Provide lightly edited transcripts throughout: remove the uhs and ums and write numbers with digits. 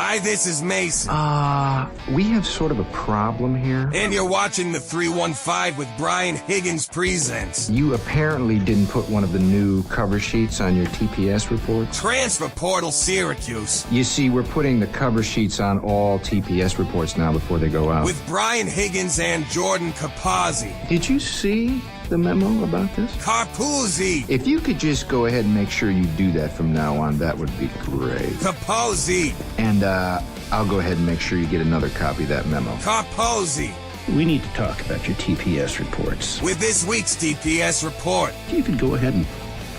Hi, this is Mason. We have sort of a problem here. And you're watching the 315 with Brian Higgins Presents. You apparently didn't put one of the new cover sheets on your TPS reports. Transfer Portal Syracuse. You see, we're putting the cover sheets on all TPS reports now before they go out. With Brian Higgins and Jordan Capozzi. Did you see the memo about this? Capozzi. If you could just go ahead and make sure you do that from now on, that would be great. Capozzi. And I'll go ahead and make sure you get another copy of that memo. Capozzi. We need to talk about your TPS reports. With this week's TPS Report. If you could go ahead and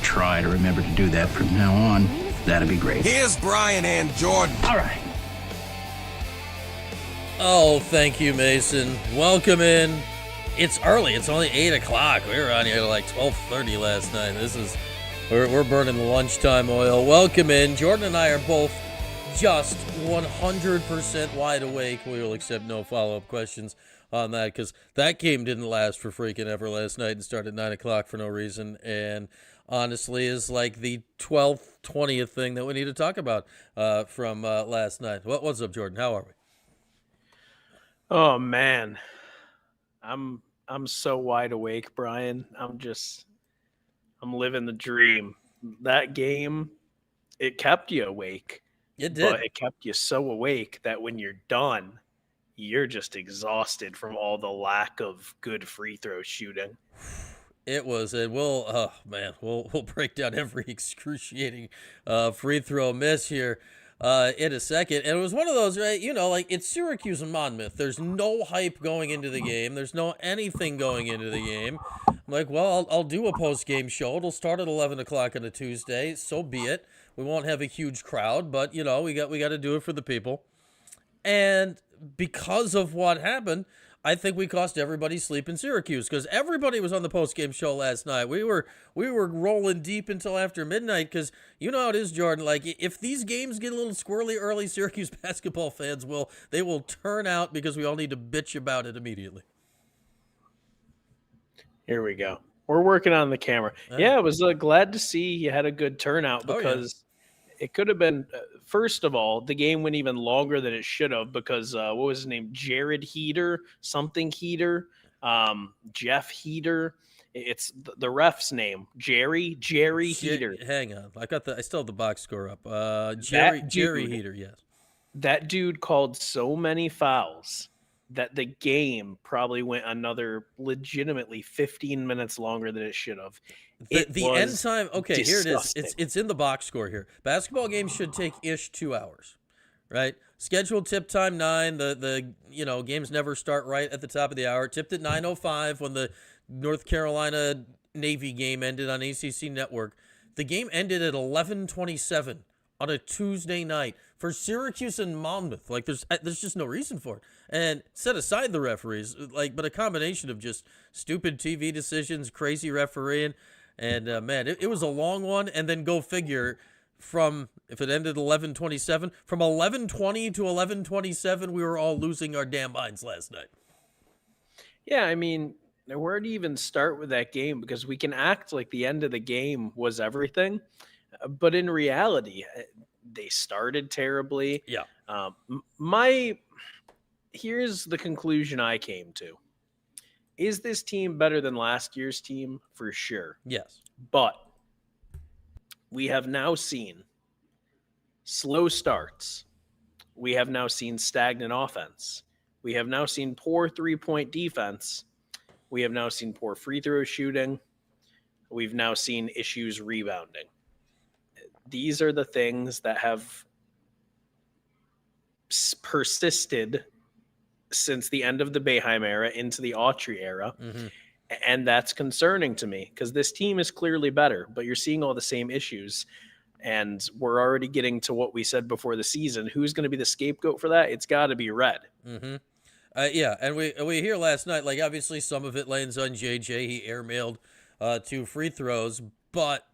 try to remember to do that from now on, that'd be great. Here's Brian and Jordan. All right. Oh, thank you, Mason. Welcome in. It's early. It's only 8 o'clock. We were on here at like 12:30 last night. We're burning the lunchtime oil. Welcome in. Jordan and I are both just 100% wide awake. We will accept no follow-up questions on that because that game didn't last for freaking ever last night and started 9 o'clock for no reason. And honestly is like the 12th, 20th thing that we need to talk about from last night. What's up, Jordan? How are we? Oh, man. I'm so wide awake, Brian. I'm living the dream. That game, it kept you awake. It did. But it kept you so awake that when you're done, you're just exhausted from all the lack of good free throw shooting. It was, and we'll break down every excruciating free throw miss here in a second. And it was one of those, right? You know, like it's Syracuse and Monmouth. There's no hype going into the game. There's no anything going into the game. I'm like, well, I'll do a post-game show. It'll start at 11 o'clock on a Tuesday. So be it. We won't have a huge crowd, but you know, we got to do it for the people. And because of what happened, I think we cost everybody sleep in Syracuse because everybody was on the post-game show last night. We were rolling deep until after midnight because you know how it is, Jordan. Like if these games get a little squirrely early, Syracuse basketball fans will turn out because we all need to bitch about it immediately. Here we go. We're working on the camera. Yeah, I was glad to see you had a good turnout because it could have been, first of all, the game went even longer than it should have because, what was his name? Jared Heater, something Heater, Jeff Heater. It's the ref's name, Jerry Heater. Hang on. I still have the box score up. Jerry Heater, yes. That dude called so many fouls that the game probably went another legitimately 15 minutes longer than it should have. The end time, okay, disgusting. Here it is. It's in the box score here. Basketball games should take 2 hours, right? Scheduled tip time 9. The games never start right at the top of the hour. Tipped at 9:05 when the North Carolina Navy game ended on ACC Network. The game ended at 11:27 on a Tuesday night for Syracuse and Monmouth. Like there's just no reason for it. And set aside the referees, but a combination of just stupid TV decisions, crazy refereeing, and man, it was a long one. And then go figure, if it ended 11:27, from 11:20 to 11:27, we were all losing our damn minds last night. Yeah, I mean, where to even start with that game? Because we can act like the end of the game was everything, but in reality, they started terribly. Yeah. Here's the conclusion I came to. Is this team better than last year's team? For sure. Yes. But we have now seen slow starts. We have now seen stagnant offense. We have now seen poor three-point defense. We have now seen poor free throw shooting. We've now seen issues rebounding. These are the things that have persisted since the end of the Boeheim era into the Autry era. Mm-hmm. And that's concerning to me because this team is clearly better, but you're seeing all the same issues. And we're already getting to what we said before the season. Who's going to be the scapegoat for that? It's got to be Red. Mm-hmm. Yeah, and we hear last night, like obviously some of it lands on JJ. He airmailed 2 free throws, but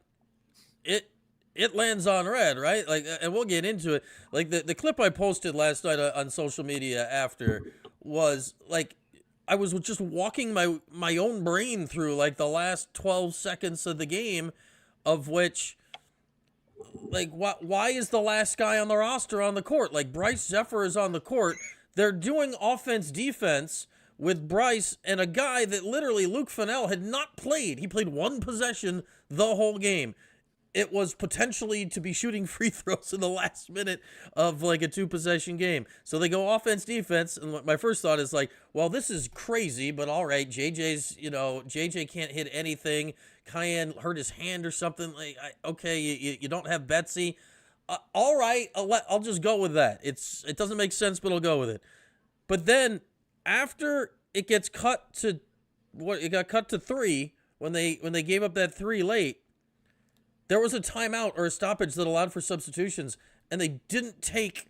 it lands on Red, right? Like, and we'll get into it. Like the clip I posted last night on social media after was like I was just walking my own brain through like the last 12 seconds of the game, of which like, why is the last guy on the roster on the court? Like, Bryce Zephyr is on the court. They're doing offense-defense with Bryce and a guy that literally Luke Fennell had not played. He played one possession the whole game. It was potentially to be shooting free throws in the last minute of like a 2-possession game. So they go offense, defense, and my first thought is like, well, this is crazy, but all right, JJ can't hit anything. Cayenne hurt his hand or something. Like, okay, you don't have Betsy. All right, I'll just go with that. It doesn't make sense, but I'll go with it. But then after it gets cut to it got cut to 3 when they gave up that 3 late. There was a timeout or a stoppage that allowed for substitutions, and they didn't take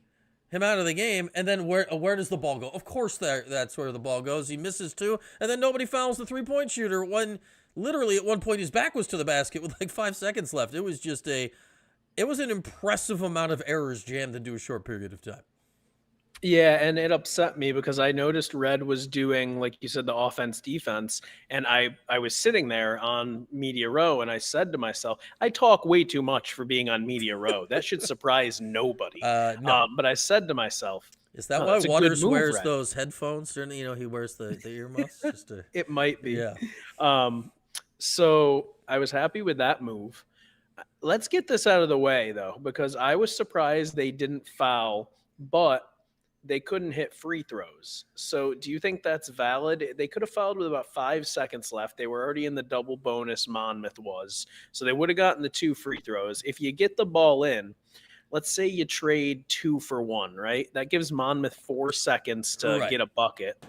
him out of the game. And then where does the ball go? Of course, that's where the ball goes. He misses 2, and then nobody fouls the 3-point shooter when literally at one point his back was to the basket with like 5 seconds left. It was just an impressive amount of errors jammed into a short period of time. Yeah, and it upset me because I noticed Red was doing, like you said, the offense defense, and I was sitting there on Media Row, and I said to myself, I talk way too much for being on Media Row. That should surprise nobody. No. But I said to myself, is that why Waters wears Red. Those headphones? Certainly, he wears the earmuffs. Just to... It might be. Yeah. So I was happy with that move. Let's get this out of the way, though, because I was surprised they didn't foul, but they couldn't hit free throws. So do you think that's valid? They could have fouled with about 5 seconds left. They were already in the double bonus, Monmouth was. So they would have gotten the 2 free throws. If you get the ball in, let's say you trade 2 for 1, right? That gives Monmouth 4 seconds to get a bucket.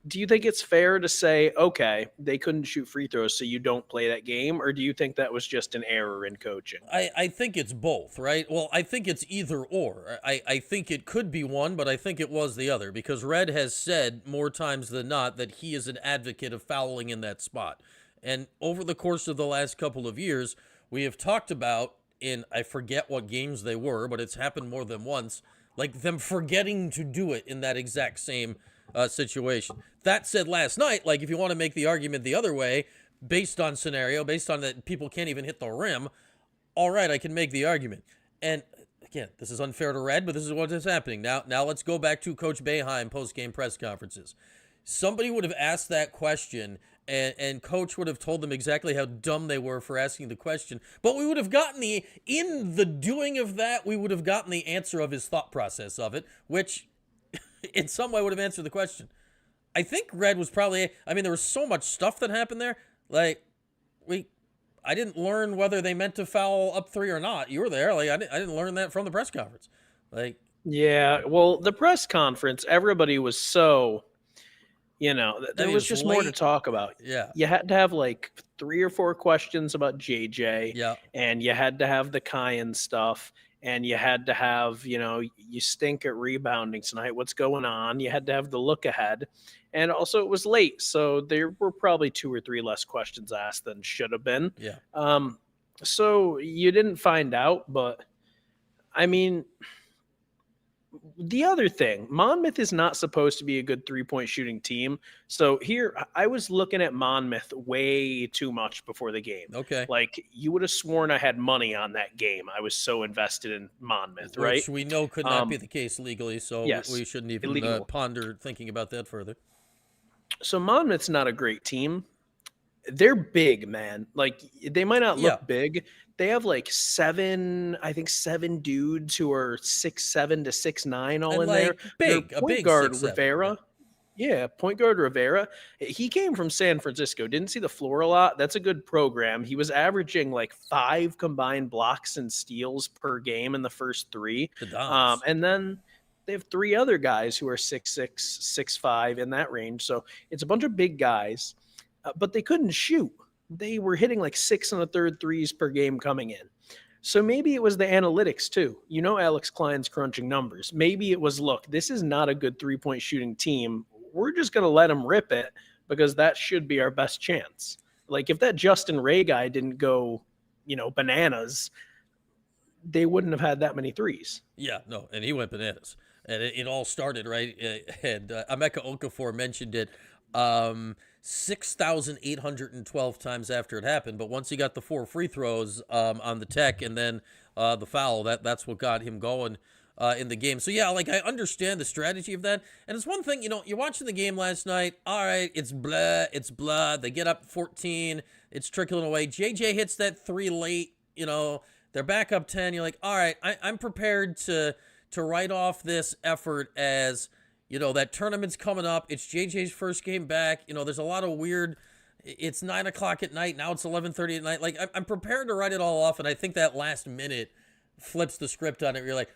Do you think it's fair to say, okay, they couldn't shoot free throws, so you don't play that game? Or do you think that was just an error in coaching? I think it's both, right? Well, I think it's either or. I think it could be one, but I think it was the other, because Red has said more times than not that he is an advocate of fouling in that spot. And over the course of the last couple of years, we have talked about, I forget what games they were, but it's happened more than once, like them forgetting to do it in that exact same situation. That said, last night, like if you want to make the argument the other way, based on scenario, based on that people can't even hit the rim, all right, I can make the argument. And again, this is unfair to Red, but this is what is happening. Now let's go back to Coach Boeheim post-game press conferences. Somebody would have asked that question, and Coach would have told them exactly how dumb they were for asking the question, but we would have gotten in the doing of that, we would have gotten the answer of his thought process of it, which in some way would have answered the question. I think Red was probably, there was so much stuff that happened there. Like, I didn't learn whether they meant to foul up 3 or not. You were there. Like, I didn't learn that from the press conference. Like, yeah, well, the press conference, everybody was so, there was just more to talk about. Yeah. You had to have like 3 or 4 questions about JJ. Yeah. And you had to have the Cayenne stuff. And you had to have, you stink at rebounding tonight. What's going on? You had to have the look ahead. And also it was late. So there were probably 2 or 3 less questions asked than should have been. Yeah. So you didn't find out. But, the other thing, Monmouth is not supposed to be a good 3-point shooting team. So here, I was looking at Monmouth way too much before the game. Okay. Like, you would have sworn I had money on that game. I was so invested in Monmouth, right? Which we know could not be the case legally, so yes, we shouldn't even ponder thinking about that further. So Monmouth's not a great team. They're big, man. Like, they might not look big. They have like 7 dudes who are 6'7" to 6'9" all in there. Big, a big guard 6'7". Rivera. Yeah, point guard Rivera. He came from San Francisco. Didn't see the floor a lot. That's a good program. He was averaging like 5 combined blocks and steals per game in the first 3. And then they have 3 other guys who are 6'6", 6'5" in that range. So it's a bunch of big guys, but they couldn't shoot. They were hitting like 6 1/3 threes per game coming in. So maybe it was the analytics too. Alex Klein's crunching numbers. Maybe it was, look, this is not a good 3-point shooting team. We're just going to let them rip it because that should be our best chance. Like, if that Justin Ray guy didn't go, bananas, they wouldn't have had that many threes. Yeah, no, and he went bananas. And it all started, right? And Emeka Okafor mentioned it 6,812 times after it happened. But once he got the 4 free throws on the tech, and then the foul. That's what got him going in the game. So yeah, like I understand the strategy of that. And it's one thing, you're watching the game last night. All right, it's blood. They get up 14. It's trickling away. JJ hits that 3 late. They're back up 10. You're like, all right, I'm prepared to write off this effort as, that tournament's coming up. It's JJ's first game back. There's a lot of weird. It's 9 o'clock at night. Now it's 11:30 at night. Like I'm prepared to write it all off. And I think that last minute flips the script on it. You're like,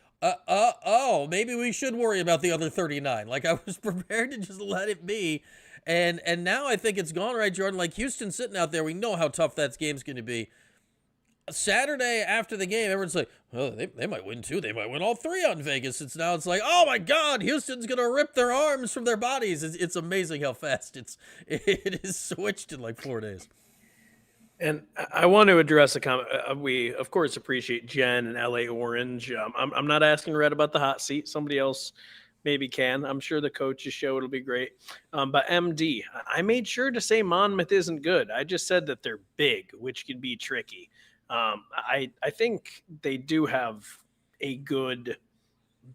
maybe we should worry about the other 39. Like I was prepared to just let it be. And now I think it's gone, right, Jordan? Like Houston sitting out there, we know how tough that game's going to be. Saturday after the game, everyone's like, oh, they might win 2. They might win all 3 on Vegas. It's like, oh my God, Houston's going to rip their arms from their bodies. It's amazing how fast it is switched in like 4 days. And I want to address a comment. We, of course, appreciate Jen and LA Orange. I'm not asking Red about the hot seat. Somebody else maybe can. I'm sure the coach's show, it'll be great. But MD, I made sure to say Monmouth isn't good. I just said that they're big, which can be tricky. I think they do have a good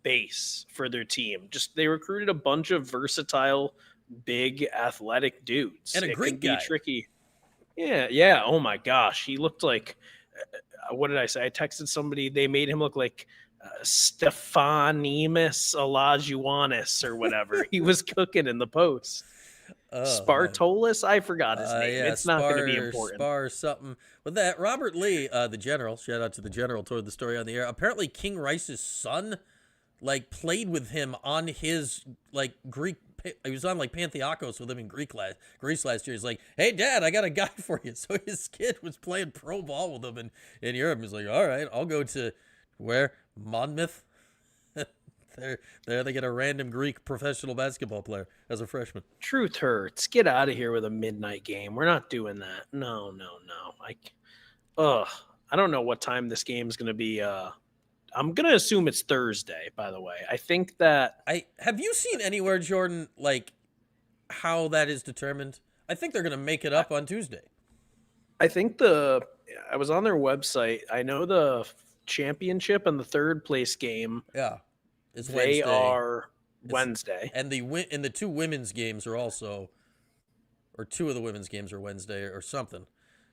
base for their team. Just they recruited a bunch of versatile, big, athletic dudes. And a Greek guy. Be tricky. Yeah. Oh my gosh, he looked like. What did I say? I texted somebody. They made him look like Stephanimis Olajuwonsis or whatever. He was cooking in the post. Spartolus, I forgot his name. Yeah, it's not going to be important. Spar something. With that, Robert Lee, the general, shout out to the general, told the story on the air. Apparently, King Rice's son, played with him on his Greek. He was on Pantheakos with him in Greece last year. He's like, hey, Dad, I got a guy for you. So his kid was playing pro ball with him in Europe. He's like, all right, I'll go to where? Monmouth? There they get a random Greek professional basketball player as a freshman. Truth hurts. Get out of here with a midnight game. We're not doing that. No. I don't know what time this game is going to be. I'm going to assume it's Thursday, by the way. I think that... Have you seen anywhere, Jordan, how that is determined? I think they're going to make it up on Tuesday. I think I was on their website. I know the championship and the third place game. Yeah. It's Wednesday. They are Wednesday. And the 2 women's games are also, or 2 of the women's games are Wednesday or something.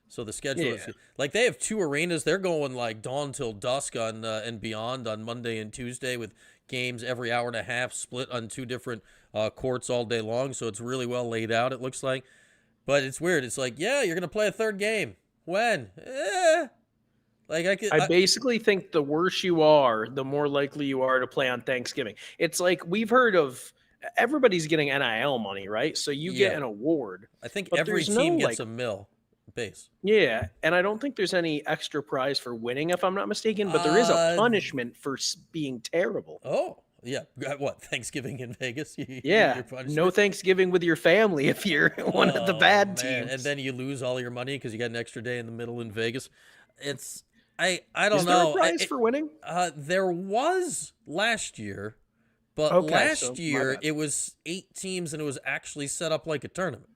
So the schedule is they have 2 arenas. They're going dawn till dusk on and beyond on Monday and Tuesday with games every hour and a half split on 2 different courts all day long. So it's really well laid out, it looks like. But it's weird. It's you're going to play a third game. When? I basically think the worse you are, the more likely you are to play on Thanksgiving. It's we've heard of everybody's getting NIL money, right? So you get an award. I think every team gets a mil base. Yeah, and I don't think there's any extra prize for winning, if I'm not mistaken, but there is a punishment for being terrible. Oh, yeah. What, Thanksgiving in Vegas? No Thanksgiving with your family if you're one of the bad teams. And then you lose all your money because you got an extra day in the middle in Vegas. It's... I don't Is know. There a prize for winning? There was last year, but last year it was 8 teams and it was actually set up like a tournament.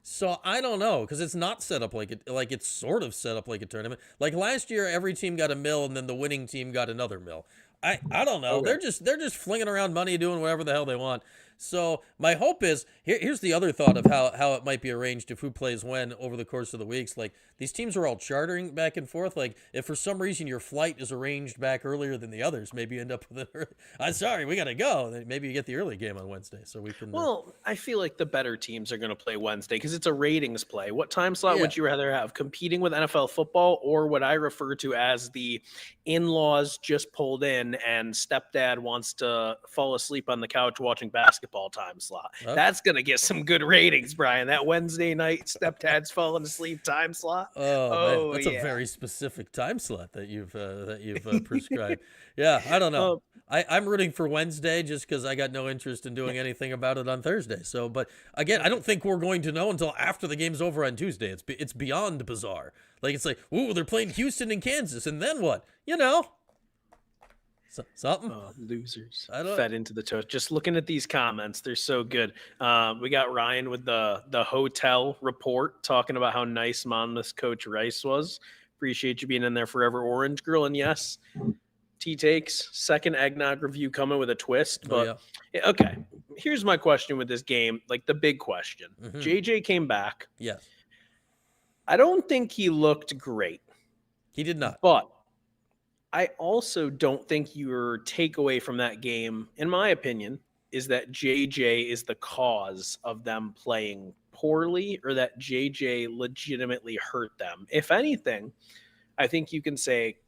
So I don't know because it's not set up it's sort of set up like a tournament. Last year, every team got a mil and then the winning team got another mil. I don't know. Okay. They're just flinging around money, doing whatever the hell they want. So my hope is here's the other thought of how it might be arranged if who plays when over the course of the weeks. These teams are all chartering back and forth. If for some reason your flight is arranged back earlier than the others, maybe you end up with an I'm sorry, we got to go. Then maybe you get the early game on Wednesday so we can. Well, I feel like the better teams are going to play Wednesday because it's a ratings play. What time slot would you rather have? Competing with NFL football or what I refer to as the in-laws just pulled in and stepdad wants to fall asleep on the couch watching basketball time slot. Okay. That's going to get some good ratings, Brian. That Wednesday night stepdad's falling asleep time slot. Oh, man. That's a very specific time slot that you've prescribed. Yeah, I don't know. I'm rooting for Wednesday just because I got no interest in doing anything about it on Thursday. So, but again, I don't think we're going to know until after the game's over on Tuesday. It's beyond bizarre. Ooh, they're playing Houston and Kansas, and then what? Something. Losers fed into the toast. Just looking at these comments, they're so good. We got Ryan with the hotel report talking about how nice Monmouth coach Rice was. Appreciate you being in there, Forever Orange Girl. And yes, T takes second eggnog review coming with a twist. But okay, here's my question with this game, like the big question. JJ came back. Yes. I don't think he looked great. He did not. But I also don't think your takeaway from that game, in my opinion, is that JJ is the cause of them playing poorly or that JJ legitimately hurt them. If anything, I think you can say,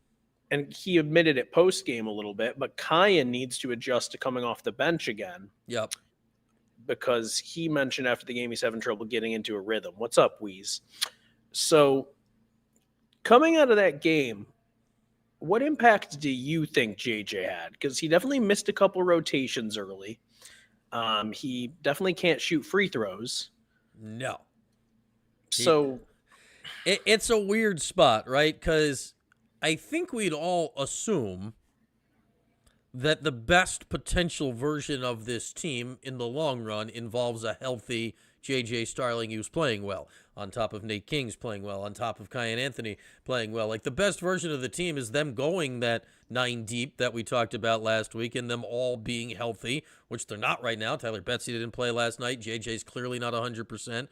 and he admitted it post game a little bit, but Kyan needs to adjust to coming off the bench again. Yep. Because he mentioned after the game he's having trouble getting into a rhythm. What's up, Wheeze? So coming out of that game, what impact do you think JJ had? Because he definitely missed a couple rotations early. He definitely can't shoot free throws. No. So it's a weird spot, right? Because I think we'd all assume that the best potential version of this team in the long run involves a healthy J.J. Starling who's playing well, on top of Nate King's playing well, on top of Kyan Anthony playing well. Like, the best version of the team is them going that 9 deep that we talked about last week and them all being healthy, which they're not right now. Tyler Betsy didn't play last night. J.J.'s clearly not 100%.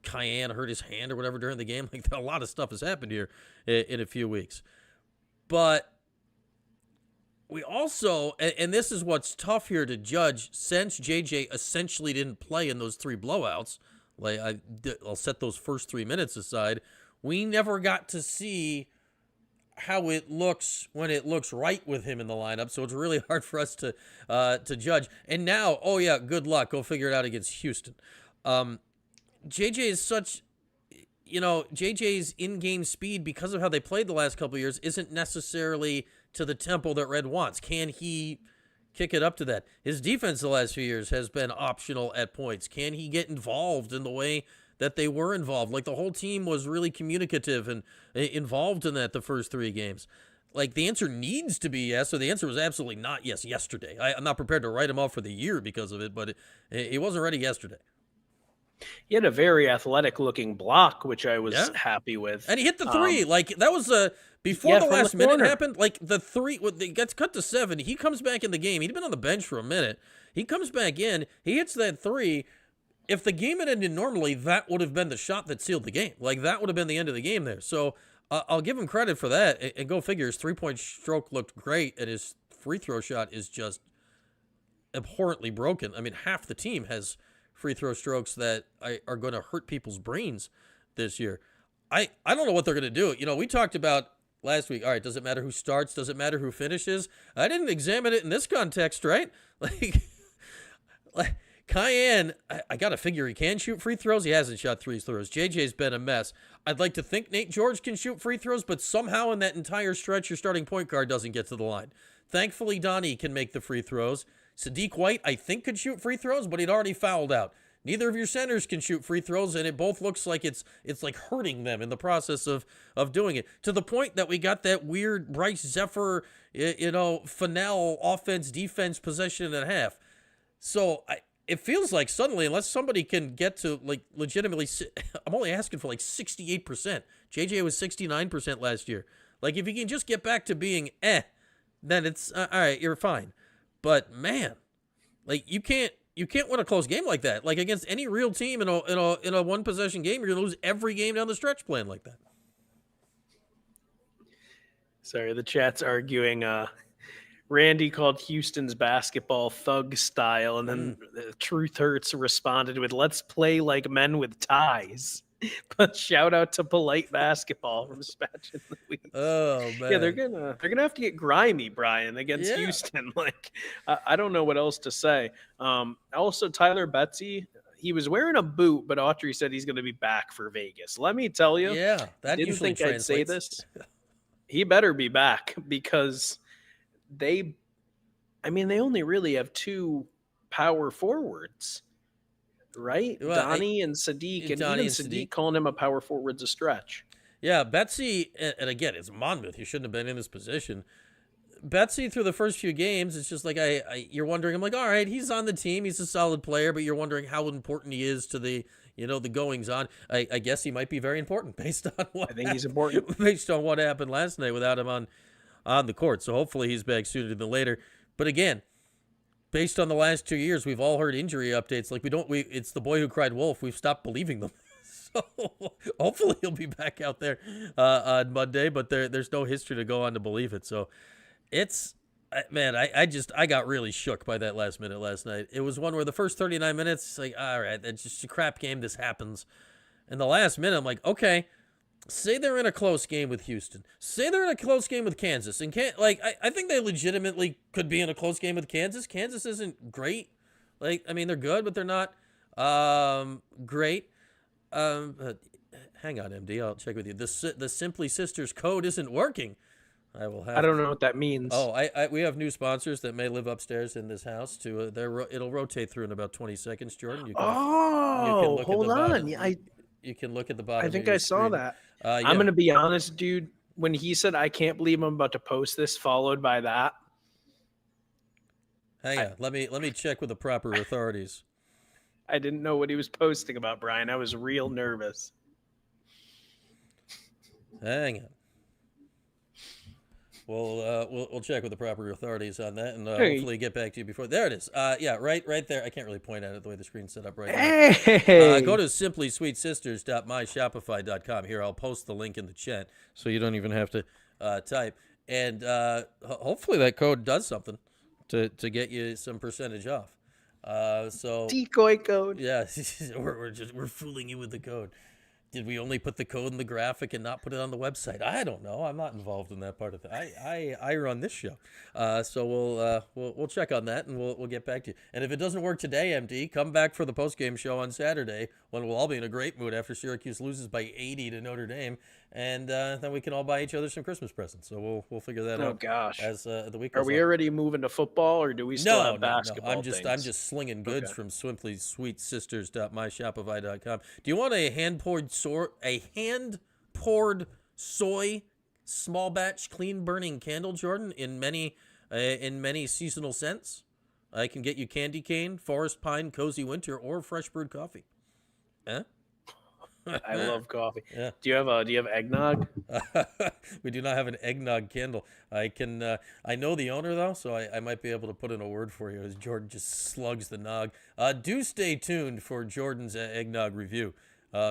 Kyan hurt his hand or whatever during the game. Like, a lot of stuff has happened here in a few weeks. But we also, and this is what's tough here to judge, since JJ essentially didn't play in those 3 blowouts, like I'll set those first 3 minutes aside, we never got to see how it looks when it looks right with him in the lineup, so it's really hard for us to judge. And now, oh yeah, good luck, go figure it out against Houston. JJ is such, JJ's in-game speed, because of how they played the last couple of years, isn't necessarily to the tempo that Red wants. Can he kick it up to that? His defense the last few years has been optional at points. Can he get involved in the way that they were involved? Like, the whole team was really communicative and involved in that the first 3 games. Like, the answer needs to be yes, or the answer was absolutely not yes yesterday. I'm not prepared to write him off for the year because of it, but he wasn't ready yesterday. He had a very athletic-looking block, which I was happy with. And he hit the 3. Like, that was before the last minute happened. Like, the 3, it gets cut to 7. He comes back in the game. He'd been on the bench for a minute. He comes back in. He hits that 3. If the game had ended normally, that would have been the shot that sealed the game. Like, that would have been the end of the game there. So I'll give him credit for that. And go figure, his 3-point stroke looked great, and his free throw shot is just abhorrently broken. I mean, half the team has free throw strokes that are going to hurt people's brains this year. I don't know what they're going to do. We talked about last week, all right, does it matter who starts? Does it matter who finishes? I didn't examine it in this context, right? Like Kyan, I got to figure he can shoot free throws. He hasn't shot 3 throws. JJ's been a mess. I'd like to think Nate George can shoot free throws, but somehow in that entire stretch, your starting point guard doesn't get to the line. Thankfully, Donnie can make the free throws. Sadiq White, I think, could shoot free throws, but he'd already fouled out. Neither of your centers can shoot free throws, and it both looks like it's like hurting them in the process of doing it. To the point that we got that weird Bryce Zephyr, Fennell offense-defense possession and a half. So it feels like suddenly, unless somebody can get to, like, legitimately, I'm only asking for, like, 68%. JJ was 69% last year. Like, if you can just get back to being then it's, all right, you're fine. But, man, like, you can't win a close game like that. Like, against any real team in a one-possession game, you're going to lose every game down the stretch playing like that. Sorry, the chat's arguing. Randy called Houston's basketball thug style, and then Truth Hurts responded with, "Let's play like men with ties." But shout out to Polite Basketball from Spatch in the Weeds. Oh man, yeah, they're gonna have to get grimy, Brian, against Houston. Like, I don't know what else to say. Also, Tyler Betsy, he was wearing a boot, but Autry said he's going to be back for Vegas. Let me tell you, that didn't usually think translates. I'd say this. He better be back, because they only really have 2 power forwards. Right? Well, Donnie and Sadiq, and even Sadiq calling him a power forward's a stretch. Yeah, Betsy, and again, it's Monmouth. He shouldn't have been in this position. Betsy through the first few games, it's just like you're wondering. I'm like, all right, he's on the team, he's a solid player, but you're wondering how important he is to the the goings on. I guess he might be very important based on what I think he's important based on what happened last night without him on the court. So hopefully he's back sooner than later. But again, based on the last 2 years, we've all heard injury updates. Like it's the boy who cried wolf. We've stopped believing them. So hopefully he'll be back out there on Monday, but there's no history to go on to believe it. So it's, man, I got really shook by that last minute last night. It was one where the first 39 minutes, it's like, all right, that's just a crap game. This happens. And the last minute, I'm like, okay, say they're in a close game with Houston. Say they're in a close game with Kansas. And I think they legitimately could be in a close game with Kansas. Kansas isn't great. Like, I mean, they're good, but they're not great. Hang on, MD. I'll check with you. The Simply Sisters code isn't working. I don't know what that means. Oh, we have new sponsors that may live upstairs in this house. It'll rotate through in about 20 seconds. Jordan, you can hold on. You can look at the bottom. I think I saw that. I'm gonna be honest, dude. When he said, "I can't believe I'm about to post this," followed by that. Hang on. Let me check with the proper authorities. I didn't know what he was posting about, Brian. I was real nervous. Hang on. We'll check with the proper authorities on that, and hopefully get back to you before. There it is. Yeah, right there. I can't really point at it the way the screen's set up right now. Go to simplysweetsisters.myshopify.com. Here, I'll post the link in the chat, so you don't even have to type. And hopefully that code does something to get you some percentage off. So decoy code. Yeah, we're fooling you with the code. Did we only put the code in the graphic and not put it on the website? I don't know. I'm not involved in that part of it. I run this show, so we'll check on that and we'll get back to you. And if it doesn't work today, MD, come back for the postgame show on Saturday when we'll all be in a great mood after Syracuse loses by 80 to Notre Dame, and then we can all buy each other some Christmas presents. So we'll figure that out. Oh gosh, as the week. Are we already moving to football, or do we still have basketball? I'm just slinging goods from simplysweetsisters.myshopify.com. Do you want a hand-poured soy small batch clean burning candle, Jordan, in many seasonal scents? I can get you candy cane, forest pine, cozy winter, or fresh brewed coffee. Huh? I love coffee. Yeah. Do you have eggnog? We do not have an eggnog candle. I can. I know the owner though, so I might be able to put in a word for you as Jordan just slugs the nog. Do stay tuned for Jordan's eggnog review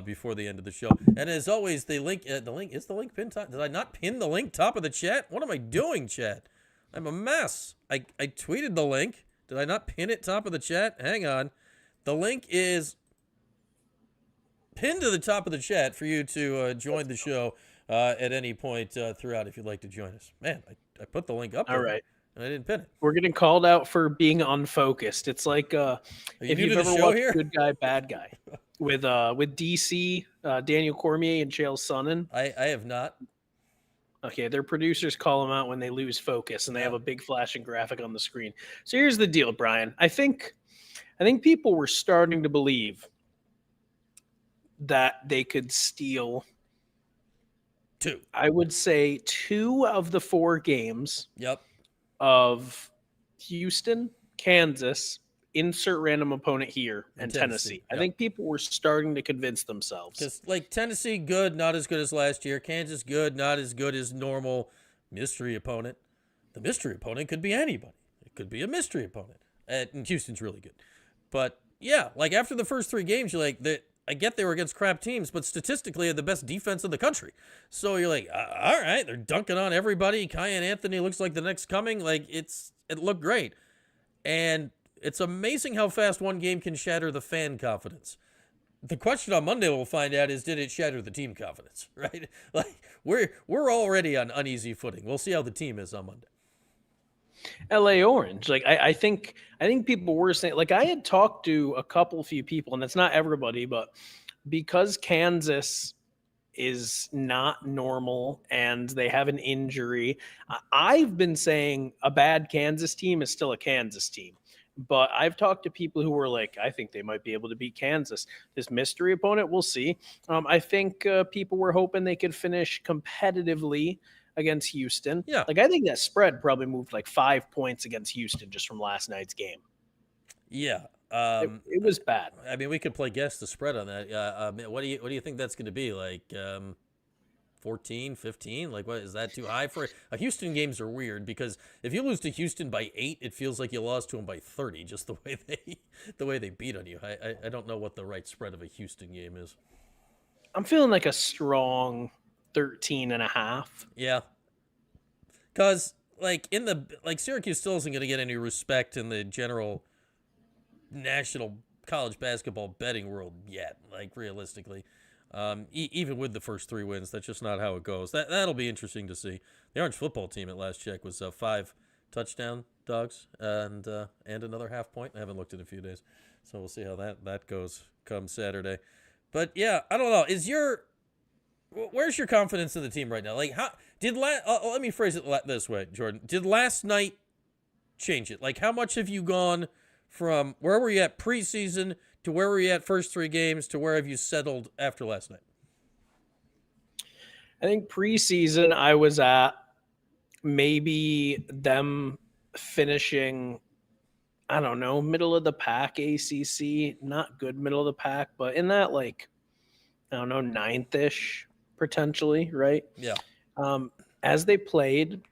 before the end of the show. And as always, the link is the link pinned top. Did I not pin the link top of the chat? What am I doing, chat? I'm a mess. I tweeted the link. Did I not pin it top of the chat? Hang on. The link is pinned to the top of the chat for you to join the show at any point throughout if you'd like to join us. Man, I put the link up there. All right. And I didn't pin it. We're getting called out for being unfocused. It's like if you've ever watched Good Guy, Bad Guy with DC, Daniel Cormier and Chael Sonnen. I have not. Okay, their producers call them out when they lose focus, and they have a big flashing graphic on the screen. So here's the deal, Brian. I think people were starting to believe that they could steal two. I would say 2 of the 4 games. Yep. Of Houston, Kansas, insert random opponent here, and Tennessee. Yep. I think people were starting to convince themselves. Because like Tennessee, good, not as good as last year. Kansas, good, not as good as normal. Mystery opponent. The mystery opponent could be anybody. It could be a mystery opponent. And Houston's really good. But yeah, like after the first 3 games, you're like, I get they were against crap teams, but statistically had the best defense in the country. So you're like, all right, they're dunking on everybody. Kyan Anthony looks like the next coming. Like it looked great. And it's amazing how fast one game can shatter the fan confidence. The question on Monday we'll find out is, did it shatter the team confidence, right? Like we're already on uneasy footing. We'll see how the team is on Monday. LA Orange. Like I think people were saying, like I had talked to a few people, and it's not everybody, but because Kansas is not normal and they have an injury, I've been saying a bad Kansas team is still a Kansas team. But I've talked to people who were like, I think they might be able to beat Kansas. This mystery opponent, we'll see. I think people were hoping they could finish competitively against Houston. Yeah. Like, I think that spread probably moved like 5 points against Houston just from last night's game. Yeah. It was bad. I mean, we could play guess the spread on that. What do you think that's going to be? Like 14, 15? Like, what is that too high for a Houston? Games are weird because if you lose to Houston by 8, it feels like you lost to them by 30. Just the way they beat on you. I don't know what the right spread of a Houston game is. I'm feeling like a strong 13.5. Yeah, because like Syracuse still isn't going to get any respect in the general national college basketball betting world yet. Like realistically, even with the first 3 wins, that's just not how it goes. That'll be interesting to see. The Orange football team at last check was 5 touchdown dogs and another half point. I haven't looked in a few days, so we'll see how that goes come Saturday. But yeah, I don't know. Where's your confidence in the team right now? Like, how did let me phrase it this way, Jordan. Did last night change it? Like, how much have you gone from where were you at preseason to where were you at first 3 games to where have you settled after last night? I think preseason I was at maybe them finishing, I don't know, middle of the pack ACC, not good middle of the pack, but in that like, I don't know, 9th-ish potentially, right? Yeah. As they played,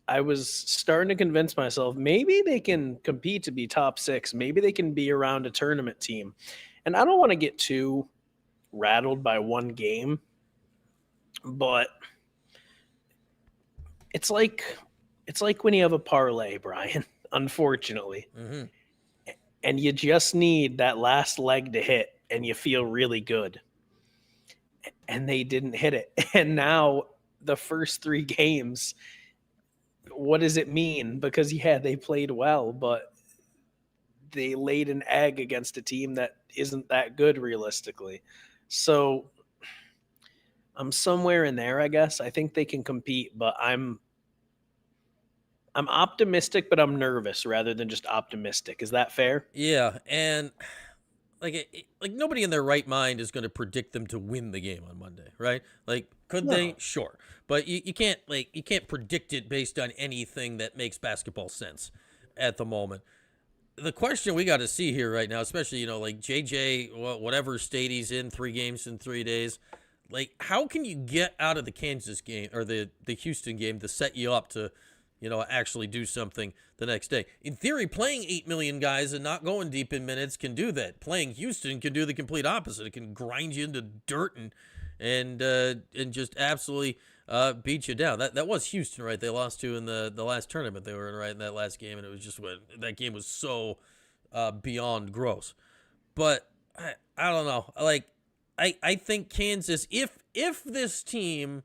I was starting to convince myself maybe they can compete to be top 6. Maybe they can be around a tournament team. And I don't want to get too rattled by one game, but it's like when you have a parlay, Brian, unfortunately. Mm-hmm. And you just need that last leg to hit and you feel really good. And they didn't hit it. And now the first 3 games, what does it mean? Because, yeah, they played well, but they laid an egg against a team that isn't that good realistically. So I'm somewhere in there, I guess. I think they can compete, but I'm optimistic, but I'm nervous rather than just optimistic. Is that fair? Yeah, and like nobody in their right mind is going to predict them to win the game on Monday, right? Like, could they? Sure, but you can't predict it based on anything that makes basketball sense at the moment. The question we got to see here right now, especially like JJ, whatever state he's in, 3 games in 3 days. Like, how can you get out of the Kansas game or the Houston game to set you up to actually do something the next day? In theory, playing 8 million guys and not going deep in minutes can do that. Playing Houston can do the complete opposite. It can grind you into dirt and just absolutely beat you down. That was Houston, right? They lost to in the last tournament they were in, right, in that last game, and it was just that game was so beyond gross. But I don't know. Like, I think Kansas, if this team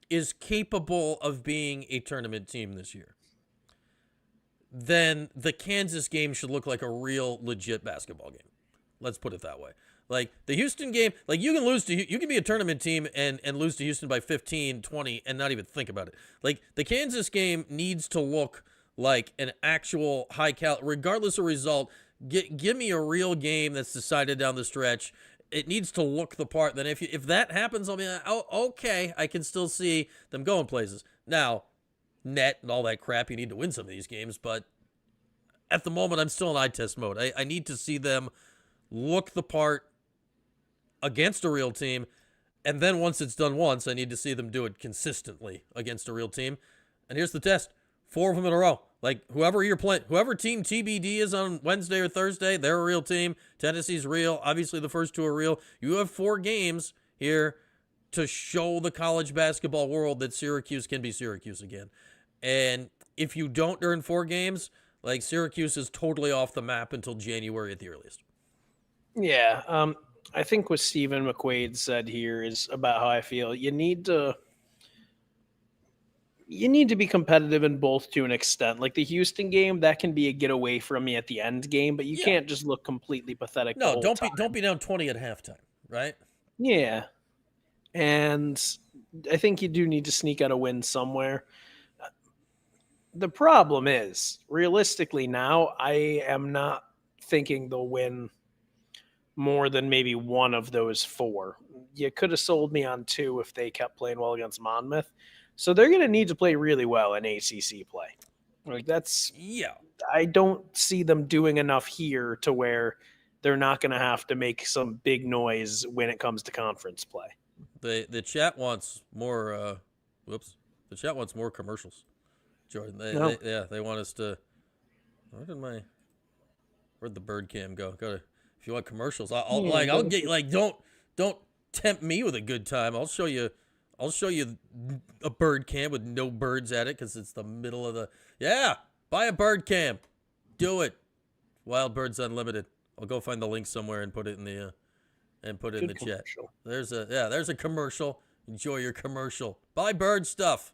is capable of being a tournament team this year, then the Kansas game should look like a real legit basketball game. Let's put it that way. Like the Houston game, like you can be a tournament team and lose to Houston by 15, 20 and not even think about it. Like the Kansas game needs to look like an actual regardless of result. Give me a real game that's decided down the stretch. It needs to look the part. Then if that happens, I'll be like, oh, okay, I can still see them going places. Now, net and all that crap, you need to win some of these games, but at the moment, I'm still in eye test mode. I need to see them look the part against a real team, and then once it's done once, I need to see them do it consistently against a real team. And here's the test. 4 of them in a row. Like, whoever you're playing, whoever team TBD is on Wednesday or Thursday, they're a real team. Tennessee's real. Obviously, the first 2 are real. You have 4 games here to show the college basketball world that Syracuse can be Syracuse again. And if you don't during 4 games, like, Syracuse is totally off the map until January at the earliest. Yeah, I think what Stephen McQuaid said here is about how I feel. You need to be competitive in both to an extent. Like the Houston game, that can be a get away from me at the end game, but you can't just look completely pathetic. No, don't be down 20 at halftime, right? Yeah. And I think you do need to sneak out a win somewhere. The problem is, realistically now, I am not thinking they'll win more than maybe 1 of those 4. You could have sold me on 2 if they kept playing well against Monmouth. So they're going to need to play really well in ACC play. Like I don't see them doing enough here to where they're not going to have to make some big noise when it comes to conference play. The chat wants more. The chat wants more commercials, Jordan. They want us to. Where'd the bird cam go? If you want commercials, I'll get don't tempt me with a good time. I'll show you a bird cam with no birds at it because it's the middle of the. Yeah, buy a bird cam, do it. Wild Birds Unlimited. I'll go find the link somewhere and put it in the chat. There's a commercial. Enjoy your commercial. Buy bird stuff.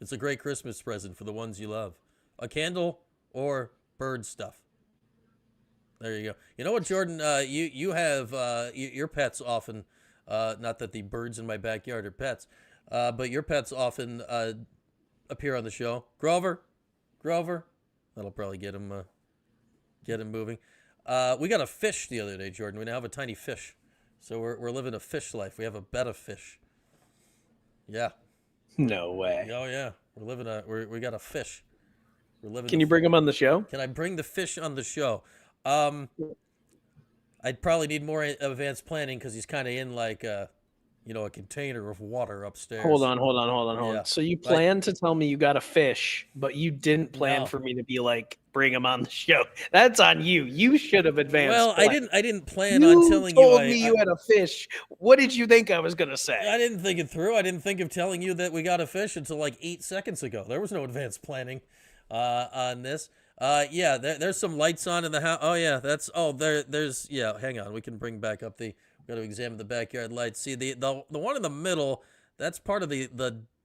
It's a great Christmas present for the ones you love. A candle or bird stuff. There you go. You know what, Jordan? You have your pets often. Not that the birds in my backyard are pets, but your pets often appear on the show. Grover, that'll probably get him moving. We got a fish the other day, Jordan. We now have a tiny fish, so we're living a fish life. We have a bed of fish. Yeah. No way. Oh yeah, we got a fish. Can you bring him on the show? Can I bring the fish on the show? I'd probably need more advanced planning because he's kind of in like a container of water upstairs. Hold on. Yeah. So you planned to tell me you got a fish, but you didn't plan for me to be like, bring him on the show. That's on you. You should have advanced. Well, planned. I didn't plan on telling you. You told me you had a fish. What did you think I was going to say? I didn't think it through. I didn't think of telling you that we got a fish until like 8 seconds ago. There was no advanced planning on this. There's some lights on in the house. Oh yeah, there's hang on. We can bring back up we got to examine the backyard lights. See the one in the middle, that's part of the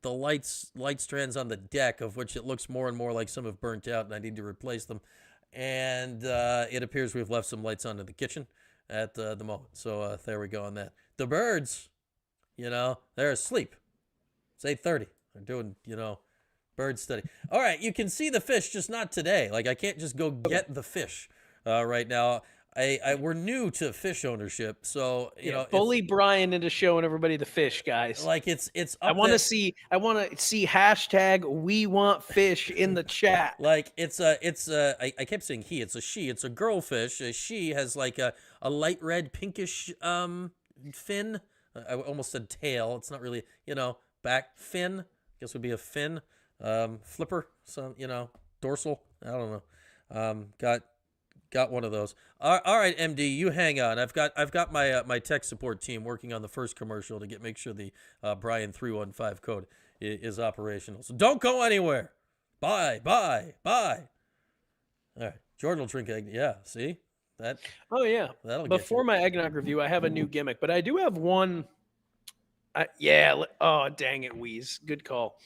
light strands on the deck, of which it looks more and more like some have burnt out and I need to replace them. And it appears we've left some lights on in the kitchen at the moment. So there we go on that. The birds, they're asleep. It's 8:30. They're doing, bird study. All right, you can see the fish, just not today. Like I can't just go get the fish right now. We're new to fish ownership, so bully Brian into showing everybody the fish, guys. Like it's. I want to see hashtag we want fish in the chat. Like I kept saying he. It's a she. It's a girl fish. She has like a light red pinkish fin. I almost said tail. It's not really back fin. I guess would be a fin. Flipper. So dorsal. I don't know. Got one of those. All right, MD, you hang on. I've got my tech support team working on the first commercial to make sure the Brian 315 code is operational. So don't go anywhere. Bye. All right, Jordan will drink egg. Yeah, see that? Oh yeah. Before my eggnog review, I have a new gimmick, but I do have one. Oh dang it, Wheeze. Good call.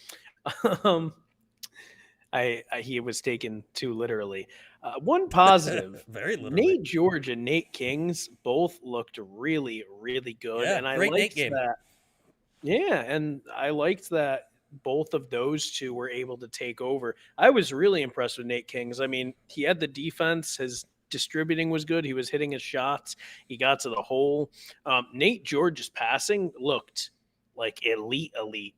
He was taken too literally. One positive, very literally. Nate George and Nate Kings both looked really, really good, and I liked that. Yeah, and I liked that both of those two were able to take over. I was really impressed with Nate Kings. I mean, he had the defense. His distributing was good. He was hitting his shots. He got to the hole. Nate George's passing looked like elite.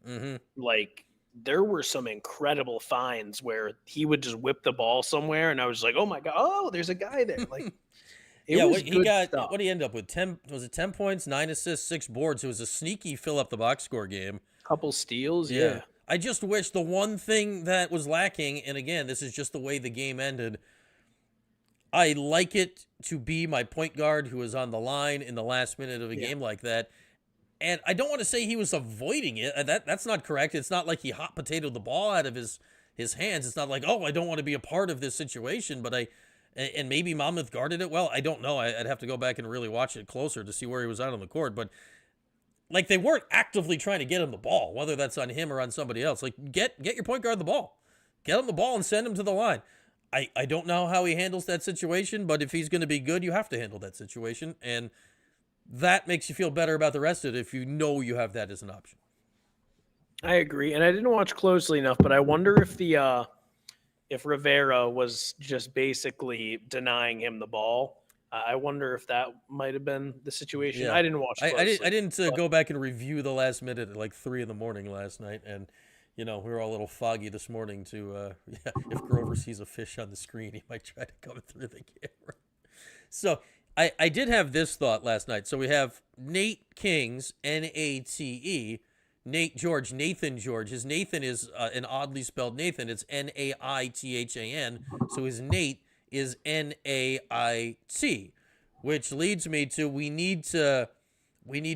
Mm-hmm. Like there were some incredible finds where he would just whip the ball somewhere, and I was like, "Oh my god! Oh, there's a guy there!" Like, what did he end up with? 10? Was it 10 points, 9 assists, 6 boards? It was a sneaky fill up the box score game. Couple steals, yeah. I just wish the one thing that was lacking, and again, this is just the way the game ended. I like it to be my point guard who is on the line in the last minute of a game like that. And I don't want to say he was avoiding it. That's not correct. It's not like he hot potatoed the ball out of his hands. It's not like, I don't want to be a part of this situation. But and maybe Monmouth guarded it well. I don't know. I'd have to go back and really watch it closer to see where he was out on the court. But like they weren't actively trying to get him the ball, whether that's on him or on somebody else. Like get your point guard the ball. Get him the ball and send him to the line. I don't know how he handles that situation, but if he's going to be good, you have to handle that situation. And that makes you feel better about the rest of it if you know you have that as an option. I agree, and I didn't watch closely enough, but I wonder if if Rivera was just basically denying him the ball. I wonder if that might have been the situation. Yeah. I didn't watch closely. I didn't go back and review the last minute at like 3 a.m. last night, and we were all a little foggy this morning if Grover sees a fish on the screen, he might try to come through the camera. So I did have this thought last night. So we have Nate King's, Nate, Nate George, Nathan George. His Nathan is an oddly spelled Nathan. It's Naithan. So his Nate is Nait, which leads me to we need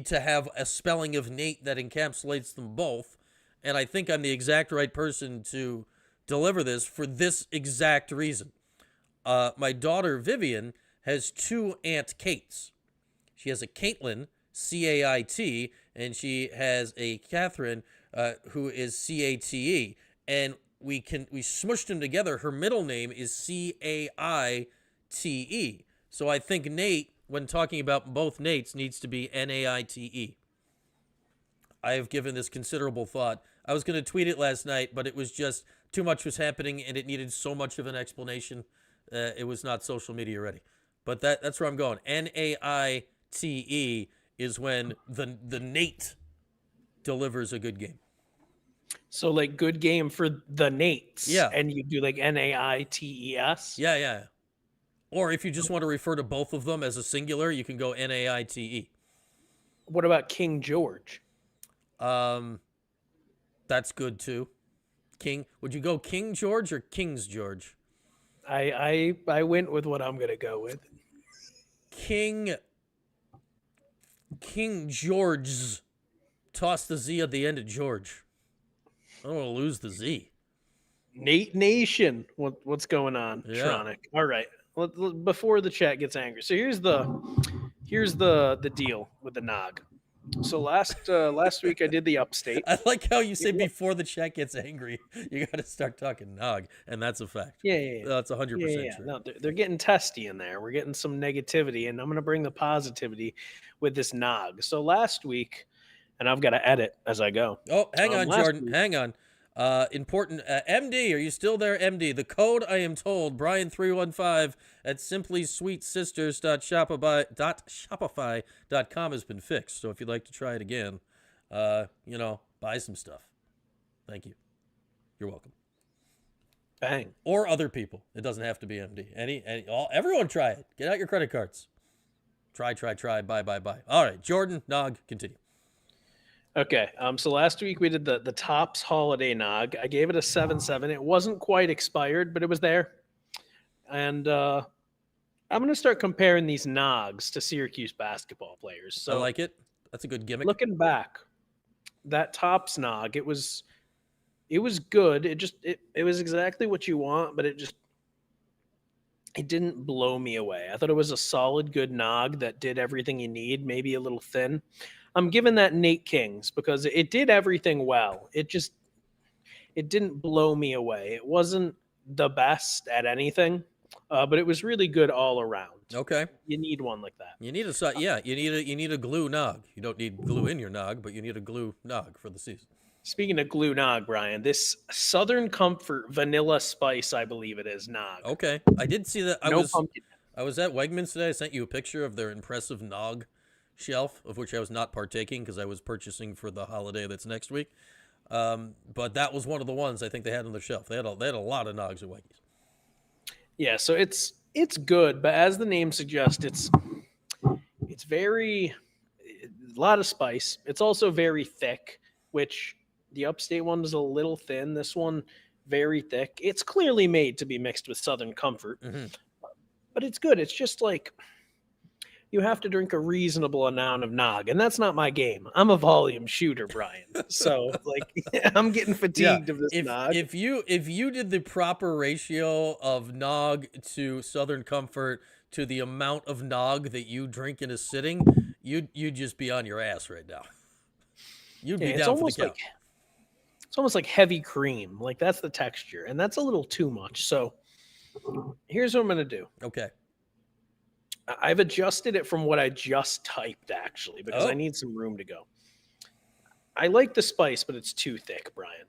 to have a spelling of Nate that encapsulates them both. And I think I'm the exact right person to deliver this for this exact reason. My daughter Vivian has two Aunt Kates. She has a Caitlin, Cait, and she has a Catherine, who is Cate. And we smushed them together. Her middle name is Caite. So I think Nate, when talking about both Nates, needs to be Naite. I have given this considerable thought. I was going to tweet it last night, but it was just too much was happening, and it needed so much of an explanation. It was not social media ready. But that's where I'm going. Naite is when the Nate delivers a good game. So like good game for the Nates. Yeah. And you do like Naites. Yeah. Or if you just want to refer to both of them as a singular, you can go Naite. What about King George? That's good too. King. Would you go King George or King's George? I went with what I'm gonna go with. King George's. Toss the Z at the end of George. I don't want to lose the Z. Nate Nation. What's going on, Yeah. Tronic? All right. Before the chat gets angry. So here's the deal with the Nog. So last week I did the upstate. I like how you say before the chat gets angry, you got to start talking Nog, and that's a fact. Yeah. That's 100% true. No, they're getting testy in there. We're getting some negativity, and I'm going to bring the positivity with this Nog. So last week, and I've got to edit as I go. Oh, hang on, Jordan. Week, hang on. Important. MD, are you still there, MD? The code, I am told, Brian315 at simplysweetsisters.shopify.com has been fixed. So if you'd like to try it again, buy some stuff. Thank you. You're welcome. Bang. Or other people. It doesn't have to be MD. Everyone try it. Get out your credit cards. Try. Buy. All right, Jordan, Nog, continue. Okay, so last week we did the Tops Holiday Nog. I gave it a 7-7. It wasn't quite expired, but it was there. And I'm going to start comparing these Nogs to Syracuse basketball players. So I like it. That's a good gimmick. Looking back, that Tops Nog, it was good. It was exactly what you want, but it didn't blow me away. I thought it was a solid, good Nog that did everything you need, maybe a little thin. I'm giving that Nate King's because it did everything well. It didn't blow me away. It wasn't the best at anything, but it was really good all around. Okay. You need one like that. You need a glue Nog. You don't need glue in your Nog, but you need a glue Nog for the season. Speaking of glue Nog, Brian, this Southern Comfort Vanilla Spice, I believe it is, Nog. Okay. I did see that. I was at Wegmans today. I sent you a picture of their impressive Nog shelf, of which I was not partaking because I was purchasing for the holiday that's next week. But that was one of the ones I think they had on their shelf. They had a lot of Nogs at Weggies. Yeah, so it's good, but as the name suggests, it's very a lot of spice. It's also very thick, which the upstate one was a little thin. This one very thick. It's clearly made to be mixed with Southern Comfort, but it's good. It's just like you have to drink a reasonable amount of Nog, and that's not my game. I'm a volume shooter, Brian. So, I'm getting fatigued of this Nog. If you did the proper ratio of Nog to Southern Comfort to the amount of Nog that you drink in a sitting, you'd just be on your ass right now. You'd be down for the count. It's almost like heavy cream. Like that's the texture, and that's a little too much. So, here's what I'm going to do. Okay. I've adjusted it from what I just typed, actually, because I need some room to go. I like the spice, but it's too thick, Brian.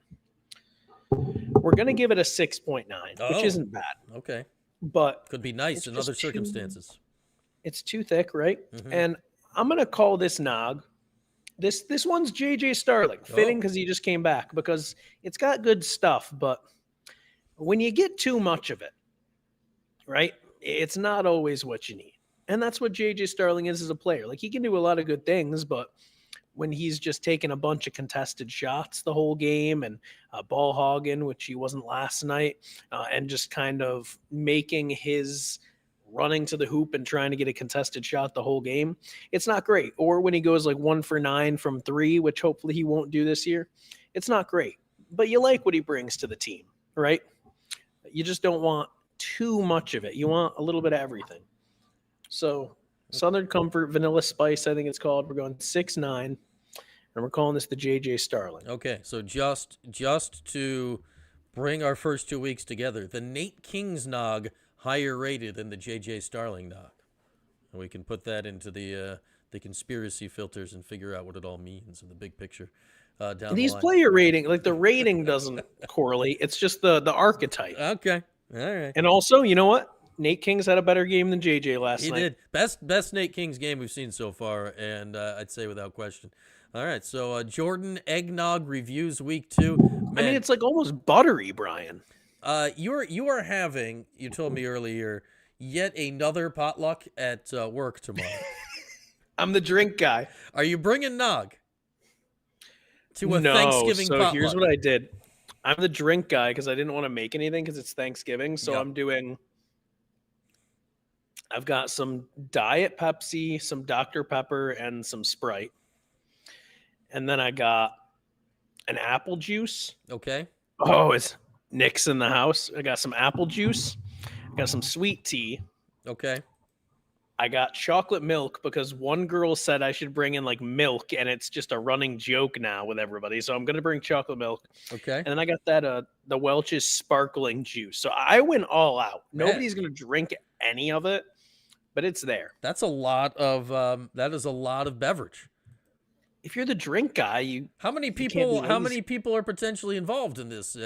We're going to give it a 6.9, which isn't bad. Okay. But could be nice in other circumstances. It's too thick, right? And I'm going to call this Nog This one's JJ Starling, fitting because he just came back, because it's got good stuff, but when you get too much of it, right, it's not always what you need. And that's what JJ Starling is as a player. Like, he can do a lot of good things, but when he's just taking a bunch of contested shots the whole game and ball hogging, which he wasn't last night, and just kind of making his running to the hoop and trying to get a contested shot the whole game, it's not great. Or when he goes like 1 for 9 from 3, which hopefully he won't do this year, it's not great. But you like what he brings to the team, right? You just don't want too much of it. You want a little bit of everything. So Southern Comfort Vanilla Spice, I think it's called. We're going 6-9, and we're calling this the JJ Starling. Okay, so just to bring our first 2 weeks together, the Nate King's nog higher rated than the JJ Starling nog. And we can put that into the conspiracy filters and figure out what it all means in the big picture. Down These the line. player rating, like the rating doesn't correlate. It's just the archetype. Okay, all right. And also, you know what? Nate King's had a better game than JJ last night. He did. Best Nate King's game we've seen so far, and I'd say without question. All right, so Jordan Eggnog reviews week 2. Man, I mean, it's like almost buttery, Brian. You are having, you told me earlier, yet another potluck at work tomorrow. I'm the drink guy. Are you bringing nog to a Thanksgiving so potluck? Here's what I did. I'm the drink guy because I didn't want to make anything because it's Thanksgiving. So Yep. I've got some Diet Pepsi, some Dr. Pepper, and some Sprite. And then I got an apple juice. Okay. Oh, it's Nick's in the house. I got some apple juice. I got some sweet tea. Okay. I got chocolate milk because one girl said I should bring in like milk, and it's just a running joke now with everybody. So I'm going to bring chocolate milk. Okay. And then I got that the Welch's sparkling juice. So I went all out. Nobody's going to drink any of it, but it's there. That's a lot of that is a lot of beverage. If you're the drink guy, how many people are potentially involved in this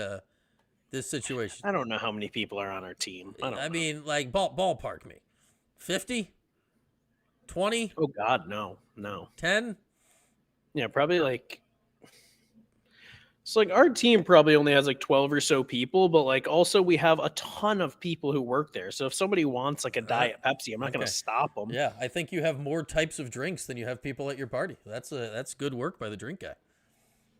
this situation? I don't know how many people are on our team. I mean, like ballpark me. 50? 20? Oh God, no. 10? Yeah, probably like. So like our team probably only has like 12 or so people, but like also we have a ton of people who work there. So if somebody wants like a Diet Pepsi, I'm not going to stop them. Yeah, I think you have more types of drinks than you have people at your party. That's good work by the drink guy.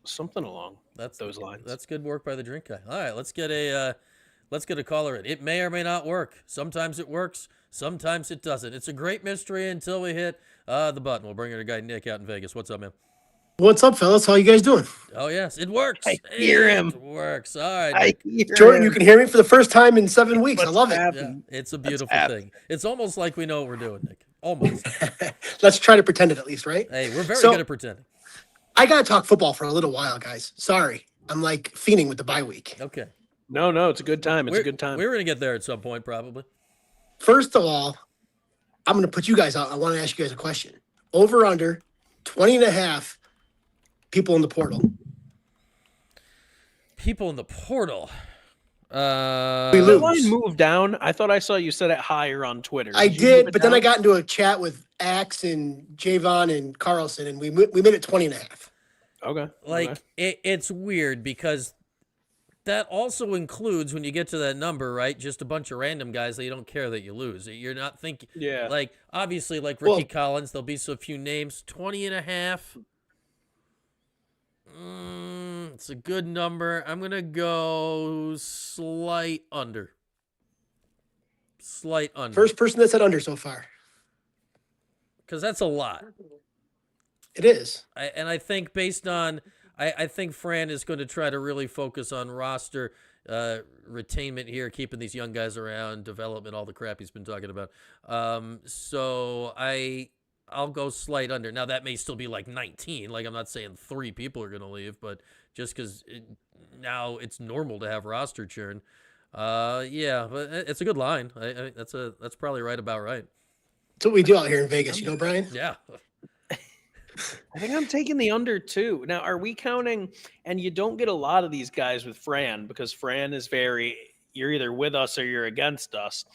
Something along those lines. That's good work by the drink guy. All right, let's get a caller in. It may or may not work. Sometimes it works. Sometimes it doesn't. It's a great mystery until we hit the button. We'll bring our guy Nick out in Vegas. What's up, man? What's up, fellas? How you guys doing? Oh, yes. It works. I hear him. It works. All right. Jordan, you can hear me for the first time in 7 weeks. I love it. Yeah, it's a beautiful thing. It's almost like we know what we're doing, Nick. Almost. Let's try to pretend it at least, right? Hey, we're very good at pretending. I got to talk football for a little while, guys. Sorry. I'm like fiending with the bye week. Okay. No, it's a good time. It's a good time. We're going to get there at some point, probably. First of all, I'm going to put you guys out. I want to ask you guys a question. Over, under, 20.5 people in the portal. People in the portal. We The lose. line moved down. I thought I saw you set it higher on Twitter. I you move did, it but then down? I got into a chat with Axe and Javon and Carlson, and we made it 20.5. Okay. Like, it's weird because that also includes, when you get to that number, right, just a bunch of random guys that you don't care that you lose. You're not thinking, like, obviously, like Ricky Collins, there'll be so few names. 20.5. It's a good number. I'm going to go slight under. Slight under. First person that said under so far. Because that's a lot. It is. I think based on, I think Fran is going to try to really focus on roster retainment here, keeping these young guys around, development, all the crap he's been talking about. So I'll go slight under. Now, that may still be like 19. Like, I'm not saying 3 people are going to leave, but just because now it's normal to have roster churn. Yeah, but it's a good line. I that's probably right about right. That's what we do out here in Vegas, you know, Brian? Yeah. I think I'm taking the under too. Now, are we counting? And you don't get a lot of these guys with Fran because Fran is you're either with us or you're against us.